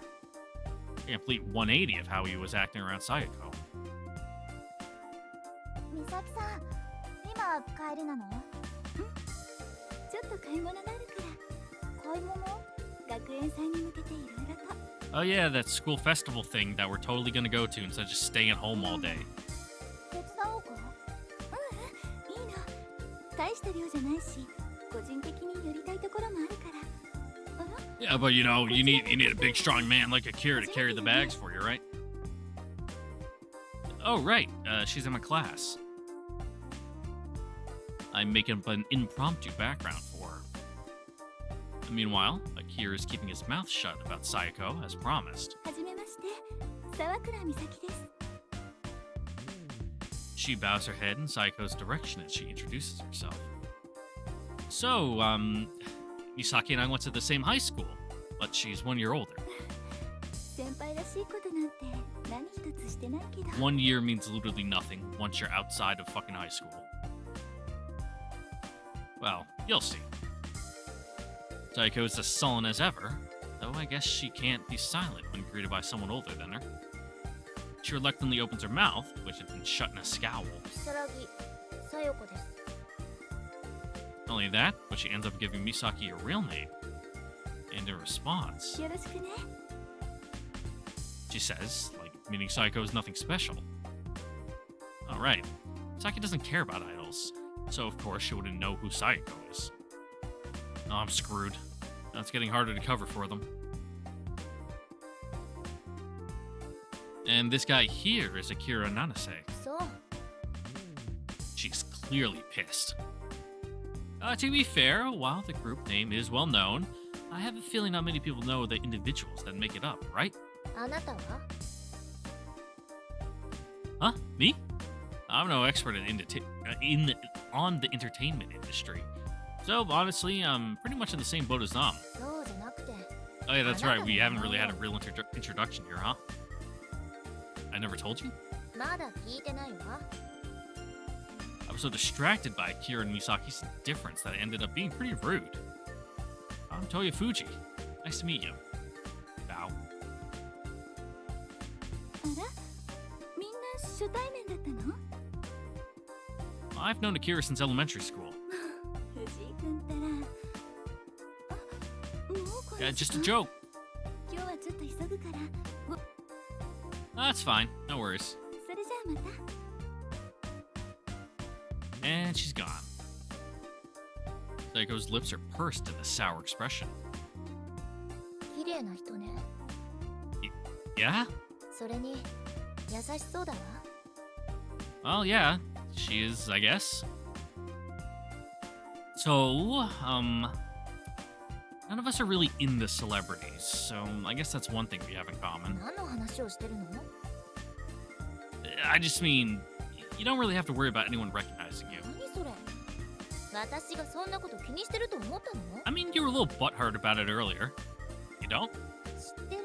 A complete 180 of how he was acting around Sayoko. 美咲さん、今帰りなの？ちょっと買い物があるから。買い物？学園祭に向けていろいろと。 Oh yeah, that school festival thing that we're totally gonna go to instead of just staying at home all day. 手伝おうか？いいの。大した量じゃないし、個人的に寄りたいところもあるから。 Yeah, but you know, you need a big strong man like Akira to carry the bags for you, right? Oh right, she's in my class. I'm making up an impromptu background for her. Meanwhile, Akira is keeping his mouth shut about Sayoko, as promised. はじめまして、沢倉美咲です。 She bows her head in Sayoko's direction as she introduces herself. So, Misaki and I went to the same high school, but she's 1 year older. 先輩らしいことなんて何一つしてないけど。 1 year means literally nothing once you're outside of fucking high school. Well, you'll see. Sayoko is as sullen as ever, though I guess she can't be silent when greeted by someone older than her. She reluctantly opens her mouth, which had been shut in a scowl. 如月、さよこです。Not only that, but she ends up giving Misaki a real name. And in response, よろしくね。 she says, like, meaning Sayoko is nothing special. Alright, Misaki doesn't care about idols, so of course she wouldn't know who Sayoko is. Oh, I'm screwed. Now it's getting harder to cover for them. And this guy here is Akira Nanase. そう。 She's clearly pissed. To be fair, while the group name is well known, I have a feeling not many people know the individuals that make it up, right? あなたは Huh? Me? I'm no expert on the entertainment industry. So honestly, I'm pretty much in the same boat as them. そうじゃなくて。 Oh yeah, that's right. We haven't really had a real introduction here, huh? I never told you? まだ聞いてないわ。 I was so distracted by Akira and Misaki's difference that I ended up being pretty rude. I'm Toya Fuji. Nice to meet you. Bow. あらみんな初対面だったの I've known Akira since elementary school. 藤井君ったら。あ、もうこれ Yeah, just a joke. 今日はちょっと急ぐから。 That's fine. No worries. それじゃあまた。 And she's gone. Sayoko's lips are pursed in a sour expression. 綺麗な人ね。 Yeah? それに優しそうだわ。 Well, yeah. She is, I guess. So, none of us are really into celebrities, so I guess that's one thing we have in common. 何の話をしてるの I just mean, you don't really have to worry about anyone recognizing you. 何それ私がそんなこと気にしてると思ったの I mean, you were a little butthurt about it earlier. You don't? 知ってる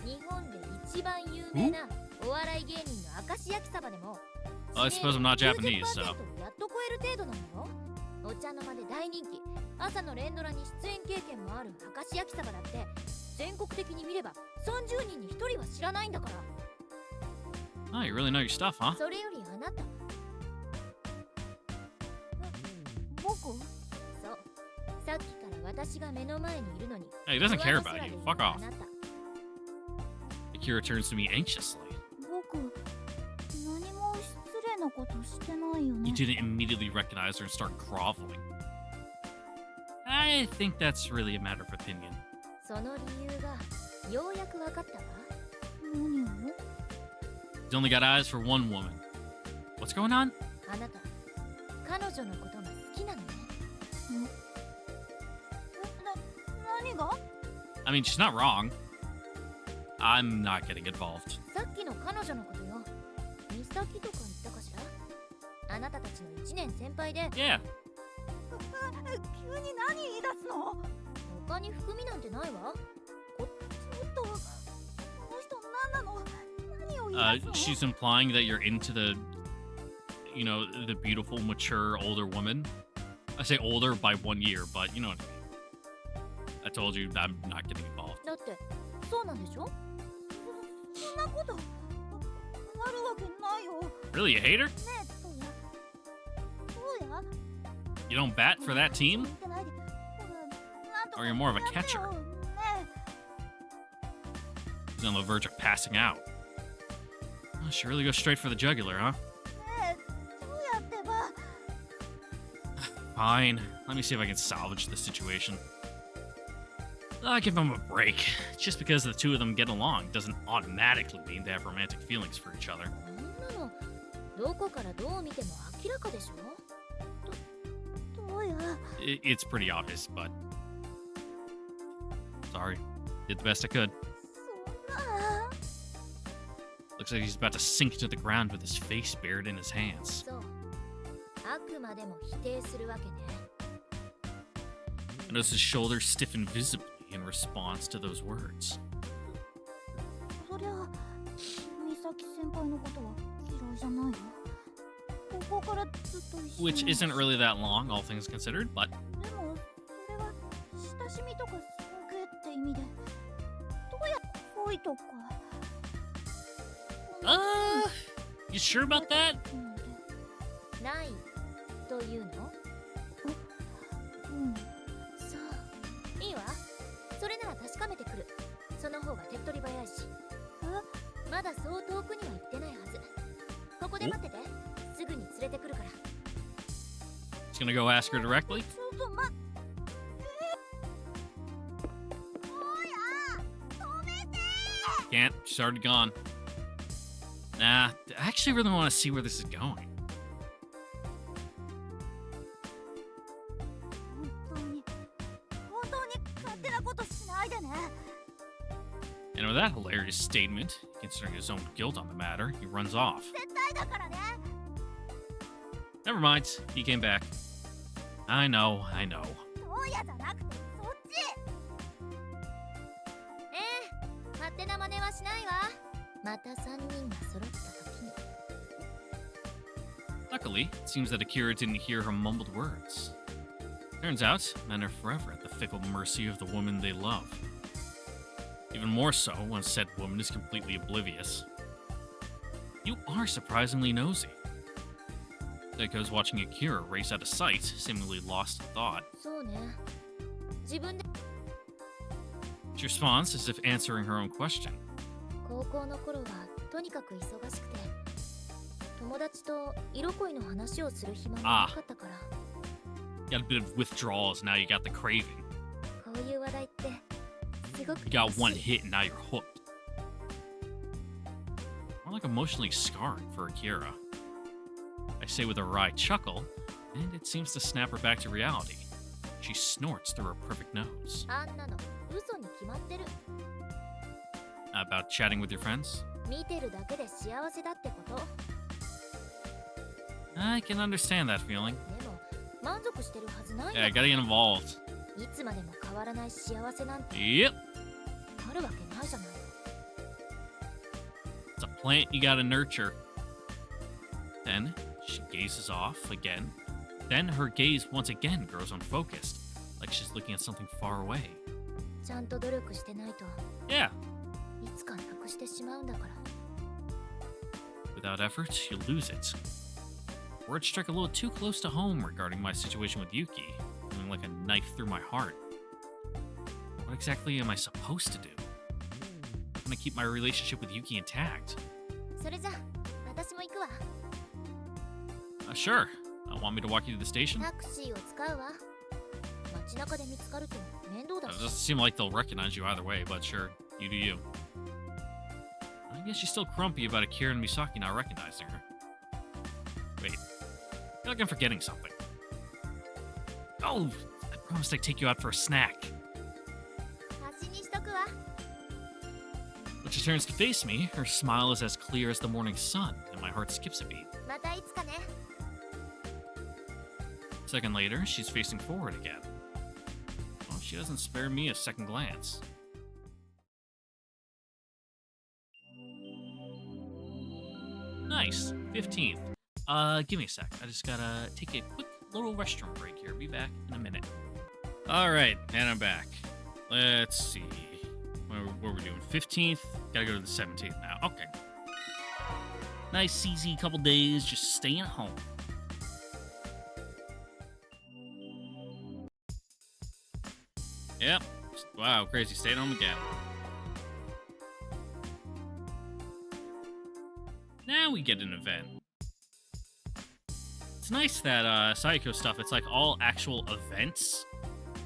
日本で一番有名なお笑い芸人の明石焼きそばでも Well, I suppose I'm not Japanese, so. やっと超える程度なのよお茶の間で大人気朝の連ドラに出演経験もある明石焼きそばだって全国的に見れば30人に1人は知らないんだから Oh, you really know your stuff, huh? それよりあなた僕そうさっきから私が目の前にいるのに Hey, he doesn't care about you. Fuck あ off. なた Akira turns to me anxiously. 僕何も失礼なことしてないよ You didn't immediately recognize her and start groveling. I think that's really a matter of opinion. その理由がようやく分かったわ何を He's only got eyes for one woman. What's going on? あなた彼女のことが好きなのね何が I mean, she's not wrong. I'm not getting involved. さっきの彼女のことよ美咲とか言ったかしらあなたたちの1年先輩で Yeah. 急に何言い出すの他に含みなんてないわちょっとこの人何なの何を言い出すの She's implying that you're into the, you know, the beautiful, mature, older woman. I say older by 1 year, but you know what I mean. I told you I'm not getting involved. だってそうなんでしょそんなことあるわけないよ Really, you hate her? ねえそうや You don't bat for that team? 見てないでほらなんとか Or you're more of a やって catcher? よね She's on the verge of passing out. Oh, she really goes straight for the jugular, huh? えねえどうやってば Fine. Let me see if I can salvage the situation. I'll give them a break. Just because the two of them get along doesn't automatically mean they have romantic feelings for each other. こんなのどこからどう見ても明らかでしょどうや It's pretty obvious, but... Sorry. Did the best I could. そんな Looks like he's about to sink into the ground with his face buried in his hands. そうあくまでも否定するわけね I notice his shoulders stiffen visibly in response to those words. そりゃ美咲先輩のことは嫌いじゃないよここからずっと一緒 Which に isn't really that long, all things considered, but... でもそれは親しみとか尊敬って意味でどうや恋とか You sure about that? ないというの確かめてくる。その方が手っ取り早いし。まだそう遠くには行ってないはず。ここで待ってて。すぐに連れてくるから。 Just gonna go ask her directly? ちょっと待って。 Can't. She's already gone. Nah, I actually really want to see where this is going. And with that hilarious statement, considering his own guilt on the matter, he runs off. Never mind, he came back. I know. 勝手な真似はしないわ。また3人が揃った時に。 Luckily, it seems that Akira didn't hear her mumbled words. Turns out, men are forever at the fickle mercy of the woman they love. Even more so when said woman is completely oblivious. You are surprisingly nosy. Sayoko watching Akira race out of sight, seemingly lost in thought. そうね。自分で She responds as if answering her own question. 高校の頃はとにかく忙しくて、友達と色恋の話をする暇もなかったから。 Got a bit of withdrawals, now you got the craving. こういう話題ってすごく You got one hit and now you're hooked. More like emotionally scarring for Akira. I say with a wry chuckle, and it seems to snap her back to reality. She snorts through her perfect nose. あんなの嘘に決まってる。 About chatting with your friends? 見てるだけで幸せだってこと。 I can understand that feeling. でも満足してるはずないん Yeah, だ I か gotta get involved. ら。いつまでも変わらない幸せなんて Yep. あるわけないじゃない。 It's a plant you gotta nurture. Then she gazes off again. Then her gaze once again grows unfocused, like she's looking at something far away. ちゃんと努力してないと Yeah, いつかなくしてしまうんだから。 without effort, you lose it. Words strike a little too close to home regarding my situation with Yuki, feeling like a knife through my heart. What exactly am I supposed to do? I'm gonna keep my relationship with Yuki intact. それじゃ私も行くわ。 Sure. Want me to walk you to the station? タクシーを使うわ。街中で見つかると面倒だ It し。 doesn't seem like they'll recognize you either way, but sure, you do you. I guess she's still grumpy about Akira and Misaki not recognizing her. Wait, I feel like I'm forgetting something. Oh, I promised I'd take you out for a snack. 足にしとくわ。 When she turns to face me, her smile is as clear as the morning sun, and my heart skips a beat. またいつかね。 A second later, she's facing forward again. Well, she doesn't spare me a second glance. Nice. 15th. Give me a sec. I just gotta take a quick little restroom break here. Be back in a minute. Alright, and I'm back. Let's see. What are we doing? 15th? Gotta go to the 17th now. Okay. Nice, easy couple days, just staying at home. Yep. Wow, crazy. Staying home again. Now we get an event. It's nice that Sayoko stuff, it's like all actual events.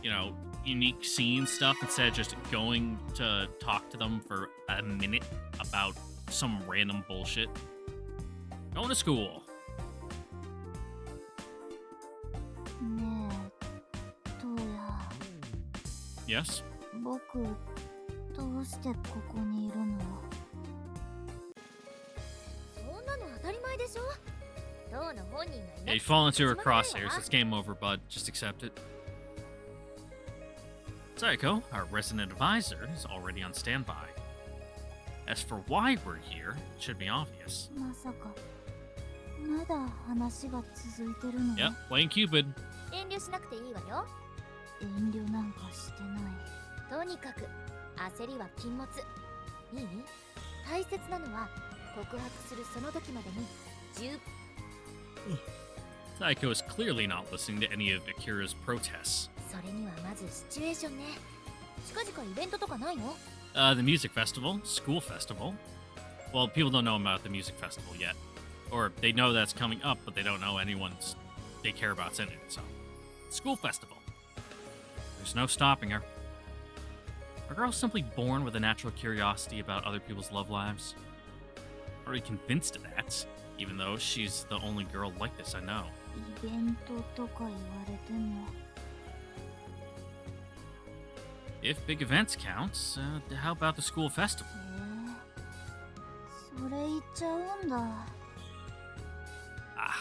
You know, unique scene stuff instead of just going to talk to them for a minute about some random bullshit. Going to school. ねえ、どうや。 Yes? 僕、どうしてここにいるの？そんなの当たり前でしょ。当の本人がいな Yeah, い you fall into her crosshairs. It's game over, bud. Just accept it. Sayoko, our resident advisor, is already on standby. As for why we're here, it should be obvious. まさか、まだ話が続いてるの？ Yep, playing Cupid. 遠慮しなくていいわよ。遠慮なんかしてない。とにかく焦りは禁物。いい？大切なのは告白するその時までにSayoko is clearly not listening to any of Akira's protests. それにはまずシチュエーションね。近々イベントとかないの？ The music festival, school festival. Well, people don't know about the music festival yet. Or they know that's coming up, but they don't know anyone's they care about's in it, so. School festival. There's no stopping her. Are girls simply born with a natural curiosity about other people's love lives? Already convinced of that, even though she's the only girl like this I know. イベントとか言われても。 If big events counts, how about the school festival? それ言っちゃうんだ。 Ah,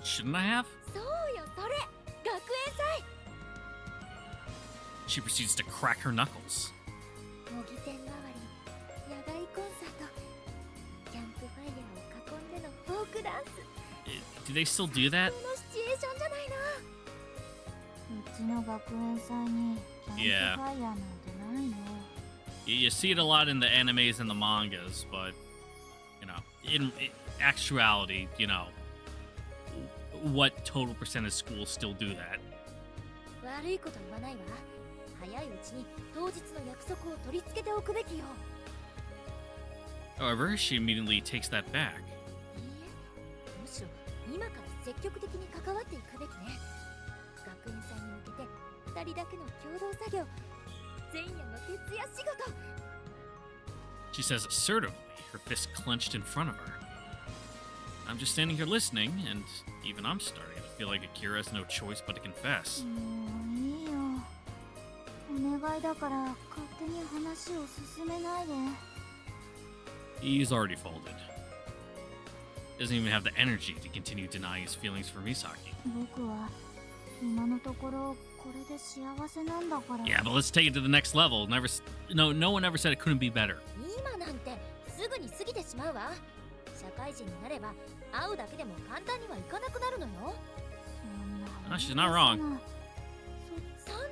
shouldn't I have? そうよ、それ学園祭。 She proceeds to crack her knuckles. 模擬店代わり、野外コンサート、キャンプファイヤーを囲んでのフォークダンス。 Do they still do that? このシチュエーションじゃないの。うちの学園祭にキャンプファイヤーなんてないの。 You see it a lot in the animes and the mangas, but, you know, in actuality, you know, what total percent of schools still do that? 悪いこと言わないわ。早いうちに当日の約束を取り付けておくべきよ。 However, she immediately takes that back. いいえ、むしろ今から積極的に関わっていくべきね。学園祭に向けて2人だけの共同作業、前夜の徹夜仕事。 She says assertively, her fist clenched in front of her. I'm just standing here listening, and even I'm starting to feel like Akira has no choice but to confess. もういいよ。お願いだから勝手に話を進めないで。 He's already folded. Doesn't even have the energy to continue denying his feelings for Misaki. 僕は今のところこれで幸せなんだから。 Yeah, but let's take it to the next level. No one ever said it couldn't be better. 今なんてすぐに過ぎてしまうわ。社会人になれば会うだけでも簡単にはいかなくなるのよ。She's not wrong.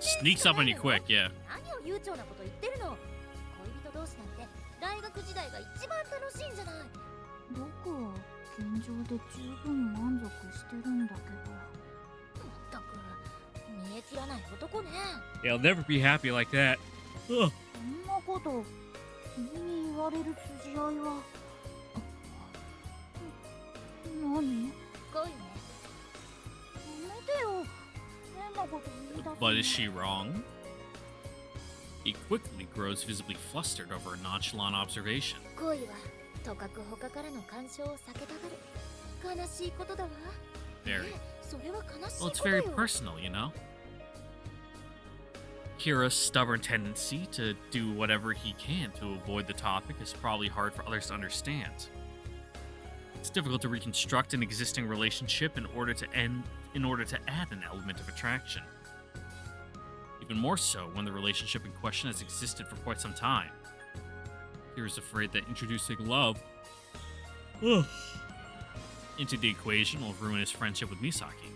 Sneaks up on you quick, yeah. 何を悠長なこと言ってるの。恋人同士なんて大学時代が一番楽しいんじゃない。僕は現状で十分満足してるんだけど。まったく見え切らない男ね。 Yeah, I'll never be happy like that. Ugh. そんなこと君に言われる筋合いは。何？恋ね。やめてよ。変なこと言い出す。 But is she wrong? He quickly grows visibly flustered over a nonchalant observation. 恋はとかく他からの干渉を避けたがる。悲しいことだわ。 Very. それは悲しい Well, こ it's とよ。 very personal, you know? Kira's stubborn tendency to do whatever he can to avoid the topic is probably hard for others to understand. It's difficult to reconstruct an existing relationship in order to add an element of attraction. Even more so when the relationship in question has existed for quite some time. Kira's afraid that introducing love into the equation will ruin his friendship with Misaki.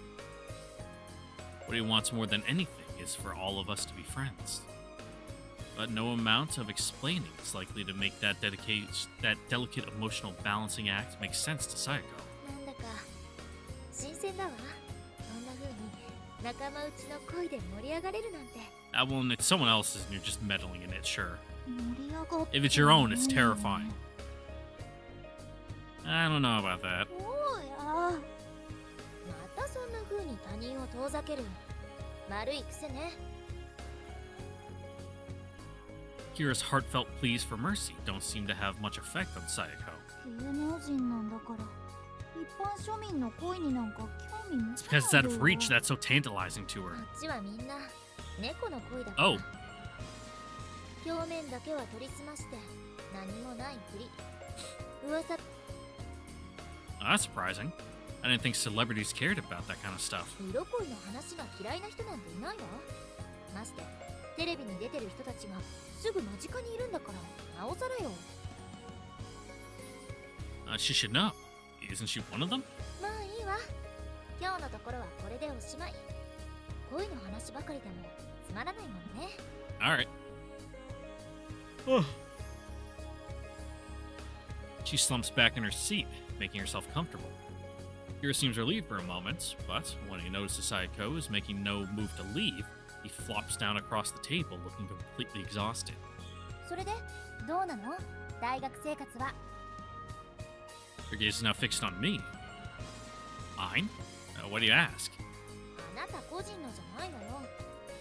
What he wants more than anything is for all of us to be friends. But no amount of explaining is likely to make that delicate emotional balancing act make sense to Sayoko. なんだか新鮮だわ。そんな風に仲間内の恋で盛り上がれるなんて。 Well, when it's someone else's and you're just meddling in it, sure. 盛り上がって If it's your own, it's terrifying. I don't know about that. そうや。またそんな風に他人を遠ざける。悪い癖ね。 Kira's heartfelt pleas for mercy don't seem to have much effect on Sayoko. 芸能人なんだから一般庶民の恋になんか興味持 It's たない because it's out よ。 of reach that's so tantalizing to こ her. っちはみんな猫の恋だから。 Oh, 表面だけは取り澄まして何もないふり。噂。 that's surprising. I didn't think celebrities cared about that kind of stuff. 色恋の話が嫌いな人なんていないわ。ましてテレビに出てる人たちがすぐ間近にいるんだからなおさらよ。 She should know. Isn't she one of them? まあいいわ。今日のところはこれでおしまい。恋の話ばかりでもつまらないもんね。 Alright. She slumps back in her seat, making herself comfortable. Kira seems relieved for a moment, but when he notices Sayako is making no move to leave, He flops down across the table, looking completely exhausted. それでどうなの？大学生活は。 Your gaze is now fixed on me. Mine? What do you ask? あなた個人のじゃないわよ。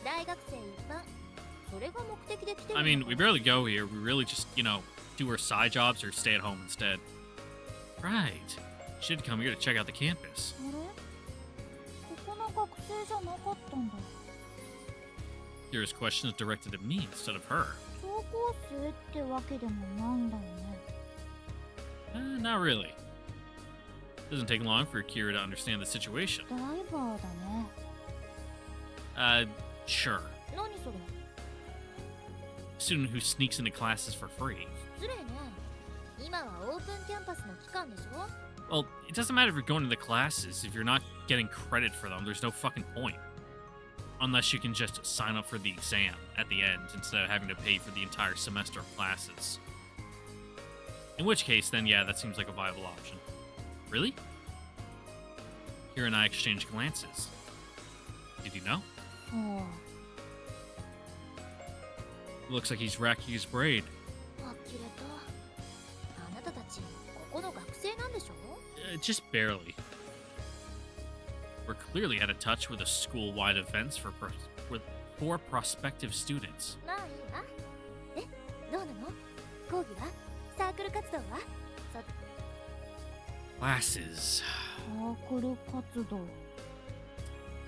大学生一般。それが目的で来てる。 I mean, we barely go here. We really just, do our side jobs or stay at home instead. Right. Should come here to check out the campus. あれ？ここの学生じゃなかったんだ。 Kira's question is directed at me instead of her. 高校生ってわけでもないんだよね。Not really. Doesn't take long for Kira to understand the situation. ダイバーだね。Sure. 何それ？ Student who sneaks into classes for free. 失礼ね。今はオープンキャンパスの期間でしょ？ Well, it doesn't matter if you're going to the classes. If you're not getting credit for them, there's no fucking point. Unless you can just sign up for the exam at the end instead of having to pay for the entire semester of classes. In which case, then yeah, that seems like a viable option. Really? Kira and I exchanged glances. Did you know? Oh. Looks like he's racking his braid. 呆れた。あなたたちここの学生なんでしょ？ Just barely. We're clearly out of touch with the school-wide events for prospective students. まあいいわ。で、どうなの？講義は？サークル活動は？ Classes. サークル活動。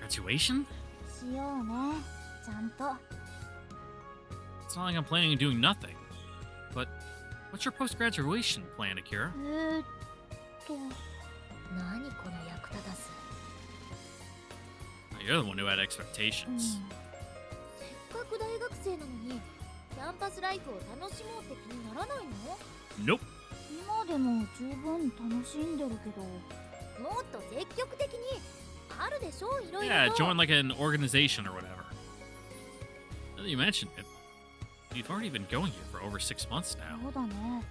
Graduation? しようね。ちゃんと。 It's not like I'm planning on doing nothing. But what's your post-graduation plan, Akira? 何この役立たず。 You're the one who had expectations. せっかく大学生なのに、キャンパスライフを楽しもうって気にならないの？ Nope. 今でも十分楽しんでるけど、もっと積極的にあるでしょ、いろいろ。 Yeah, join like an organization or whatever. Now that you mentioned it, you've already been going here for over 6 months now. そうだね。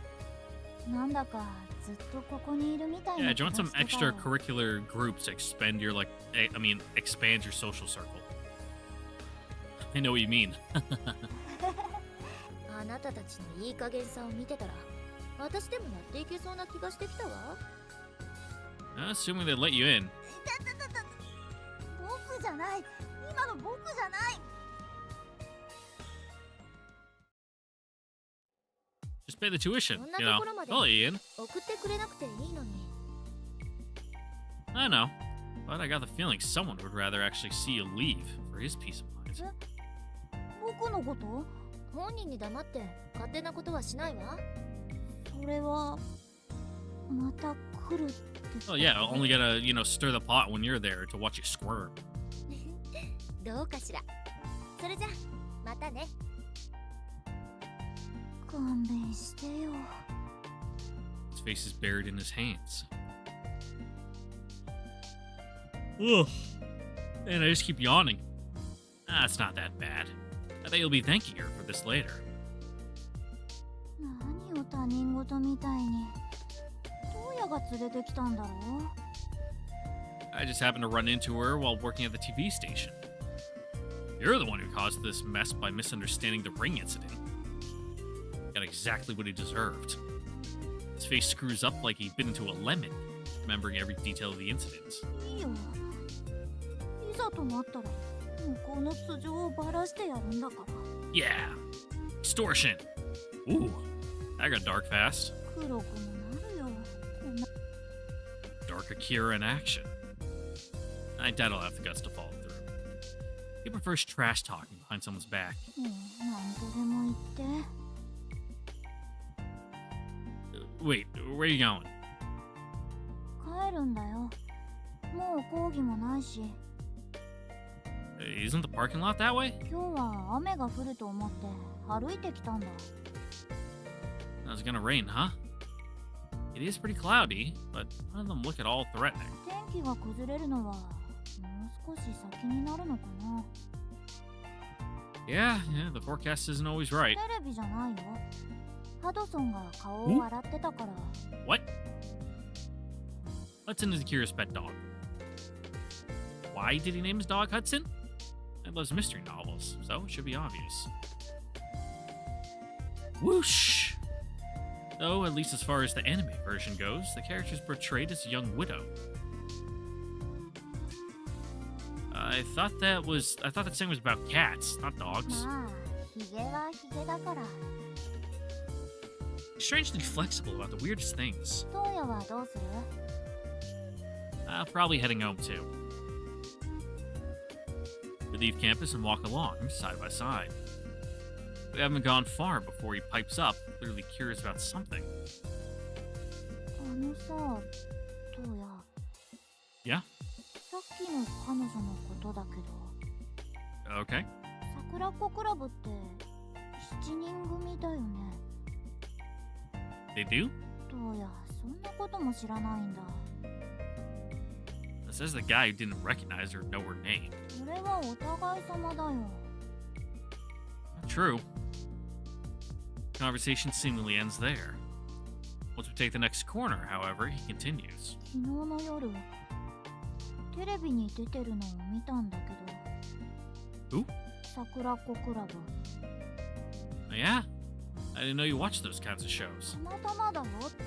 なんだかずっとここにいるみたいな Yeah, 気が join して some たよ。 extracurricular groups to expand your expand your social circle. I know what you mean. あなたたちのいい加減さを見てたら、私でもやっていけそうな気がしてきたわ。Assuming they let you in. 僕じゃない。今の僕じゃない。 Just pay the tuition, そんな you と know. ころまで They'll let you in. 送ってくれなくていいのに。 I know. But I got the feeling someone would rather actually see you leave for his peace of mind. 僕のこと？本人に黙って勝手なことはしないわ。それはまた来るって。 Oh yeah, only gotta, stir the pot when you're there to watch you squirm. どうかしら。それじゃまたね。勘弁してよ。 His face is buried in his hands. Ugh. And I just keep yawning. It's not that bad. I bet you'll be thanking her for this later. 何を他人事みたいに。どうやが連れてきたんだろう。 I just happened to run into her while working at the TV station. You're the one who caused this mess by misunderstanding the ring incident. Got exactly what he deserved. His face screws up like he bit into a lemon, remembering every detail of the incident. いいよ。いざとなったら向こうの素性をばらしてやるんだから。 Yeah! Extortion! Ooh, that got dark fast. 黒くもなるよ。 Dark Akira in action. I doubt I'll have the guts to follow through. He prefers trash talking behind someone's back. 何とでも言って。 Wait, where are you going? 帰るんだよ。もう講義もないし。 Isn't the parking lot that way? 今日は雨が降ると思って歩いてきたんだ。 It's gonna rain, huh? It is pretty cloudy, but none of them look at all threatening. 天気が崩れるのはもう少し先になるのかな。 Yeah, the forecast isn't always right. テレビじゃないよ。ハドソンが顔を洗ってたから。 What? Hudson is Akira's pet dog. Why did he name his dog Hudson? It loves mystery novels, so it should be obvious. Whoosh! Though, at least as far as the anime version goes, the character is portrayed as a young widow. I thought that saying was about cats, not dogs. まあヒゲはヒゲだから。 Strangely flexible about the weirdest things. トウヤはどうする？ Probably heading home too. We leave campus and walk along, side by side. We haven't gone far before he pipes up, clearly curious about something. あのさ、トウヤ。 Yeah? さっきの彼女のことだけど、 Okay. 桜子クラブって7人組だよね。 They do? トウヤ、そんなことも知らないんだ。 Says the guy who didn't recognize her or know her name. それはお互い様だよ。 True. Conversation seemingly ends there. Once we take the next corner, however, he continues. 昨日の夜、テレビに出てるのを見たんだけど。Who? 桜子クラブ。 Oh, yeah? I didn't know you watched those kinds of shows. たまたまだよ、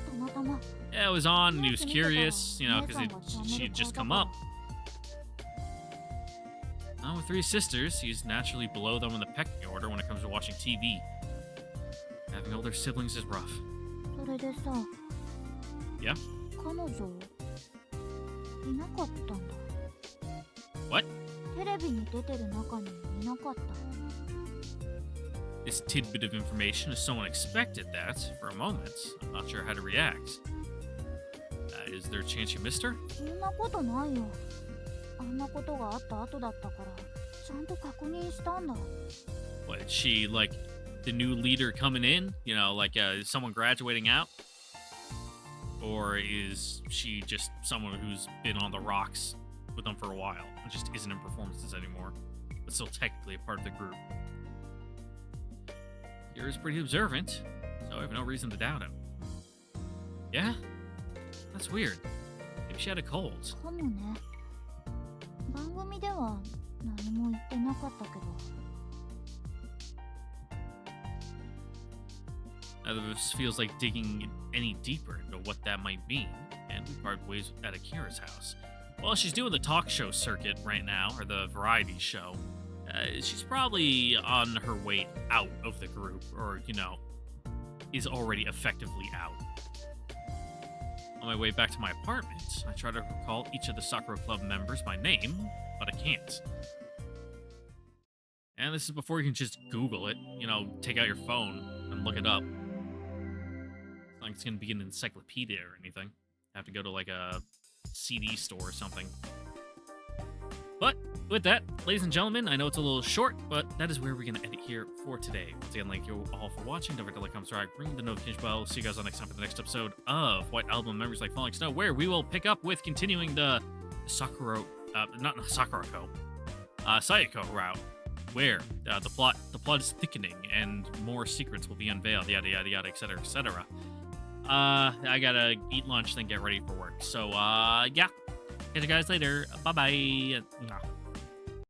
たまたま。 Yeah, it was on and he was curious, you know, because she had just come up. With three sisters, he's naturally below them in the pecking order when it comes to watching TV. Having older siblings is rough. それでさ、 Yeah? 彼女、いなかったんだ。 What? テレビに出てる中にいなかった。 This tidbit of information is so unexpected that, for a moment, I'm not sure how to react. Is there a chance you missed her? そんなことないよ。あんなことがあった後だったから、ちゃんと確認したんだ。 What, is she, like, the new leader coming in? You know, like, is someone graduating out? Or is she just someone who's been on the rocks with them for a while and just isn't in performances anymore, but still technically a part of the group? Kira's pretty observant, so I have no reason to doubt him. Yeah? That's weird. Maybe she had a cold. かもね。番組では何も言ってなかったけど。 This feels like digging any deeper into what that might mean, and we part ways at Akira's house. Well, she's doing the talk show circuit right now, or the variety show. She's probably on her way out of the group, or, you know, is already effectively out. On my way back to my apartment, I try to recall each of the Sakura Club members by name, but I can't. And this is before you can just Google it, you know, take out your phone and look it up. It's not like it's gonna be an encyclopedia or anything. Have to go to like a CD store or something. But with that, ladies and gentlemen, I know it's a little short, but that is where we're going to end it here for today. Once again, thank you all for watching. Don't forget to like, comment, subscribe, ring the notification bell. See you guys all next time for the next episode of White Album Memories Like Falling Snow, where we will pick up with continuing the Sayoko route, where the plot is thickening and more secrets will be unveiled, yada yada yada, etc. etc. I gotta eat lunch, then get ready for work. So yeah. Catch you guys later. Bye bye.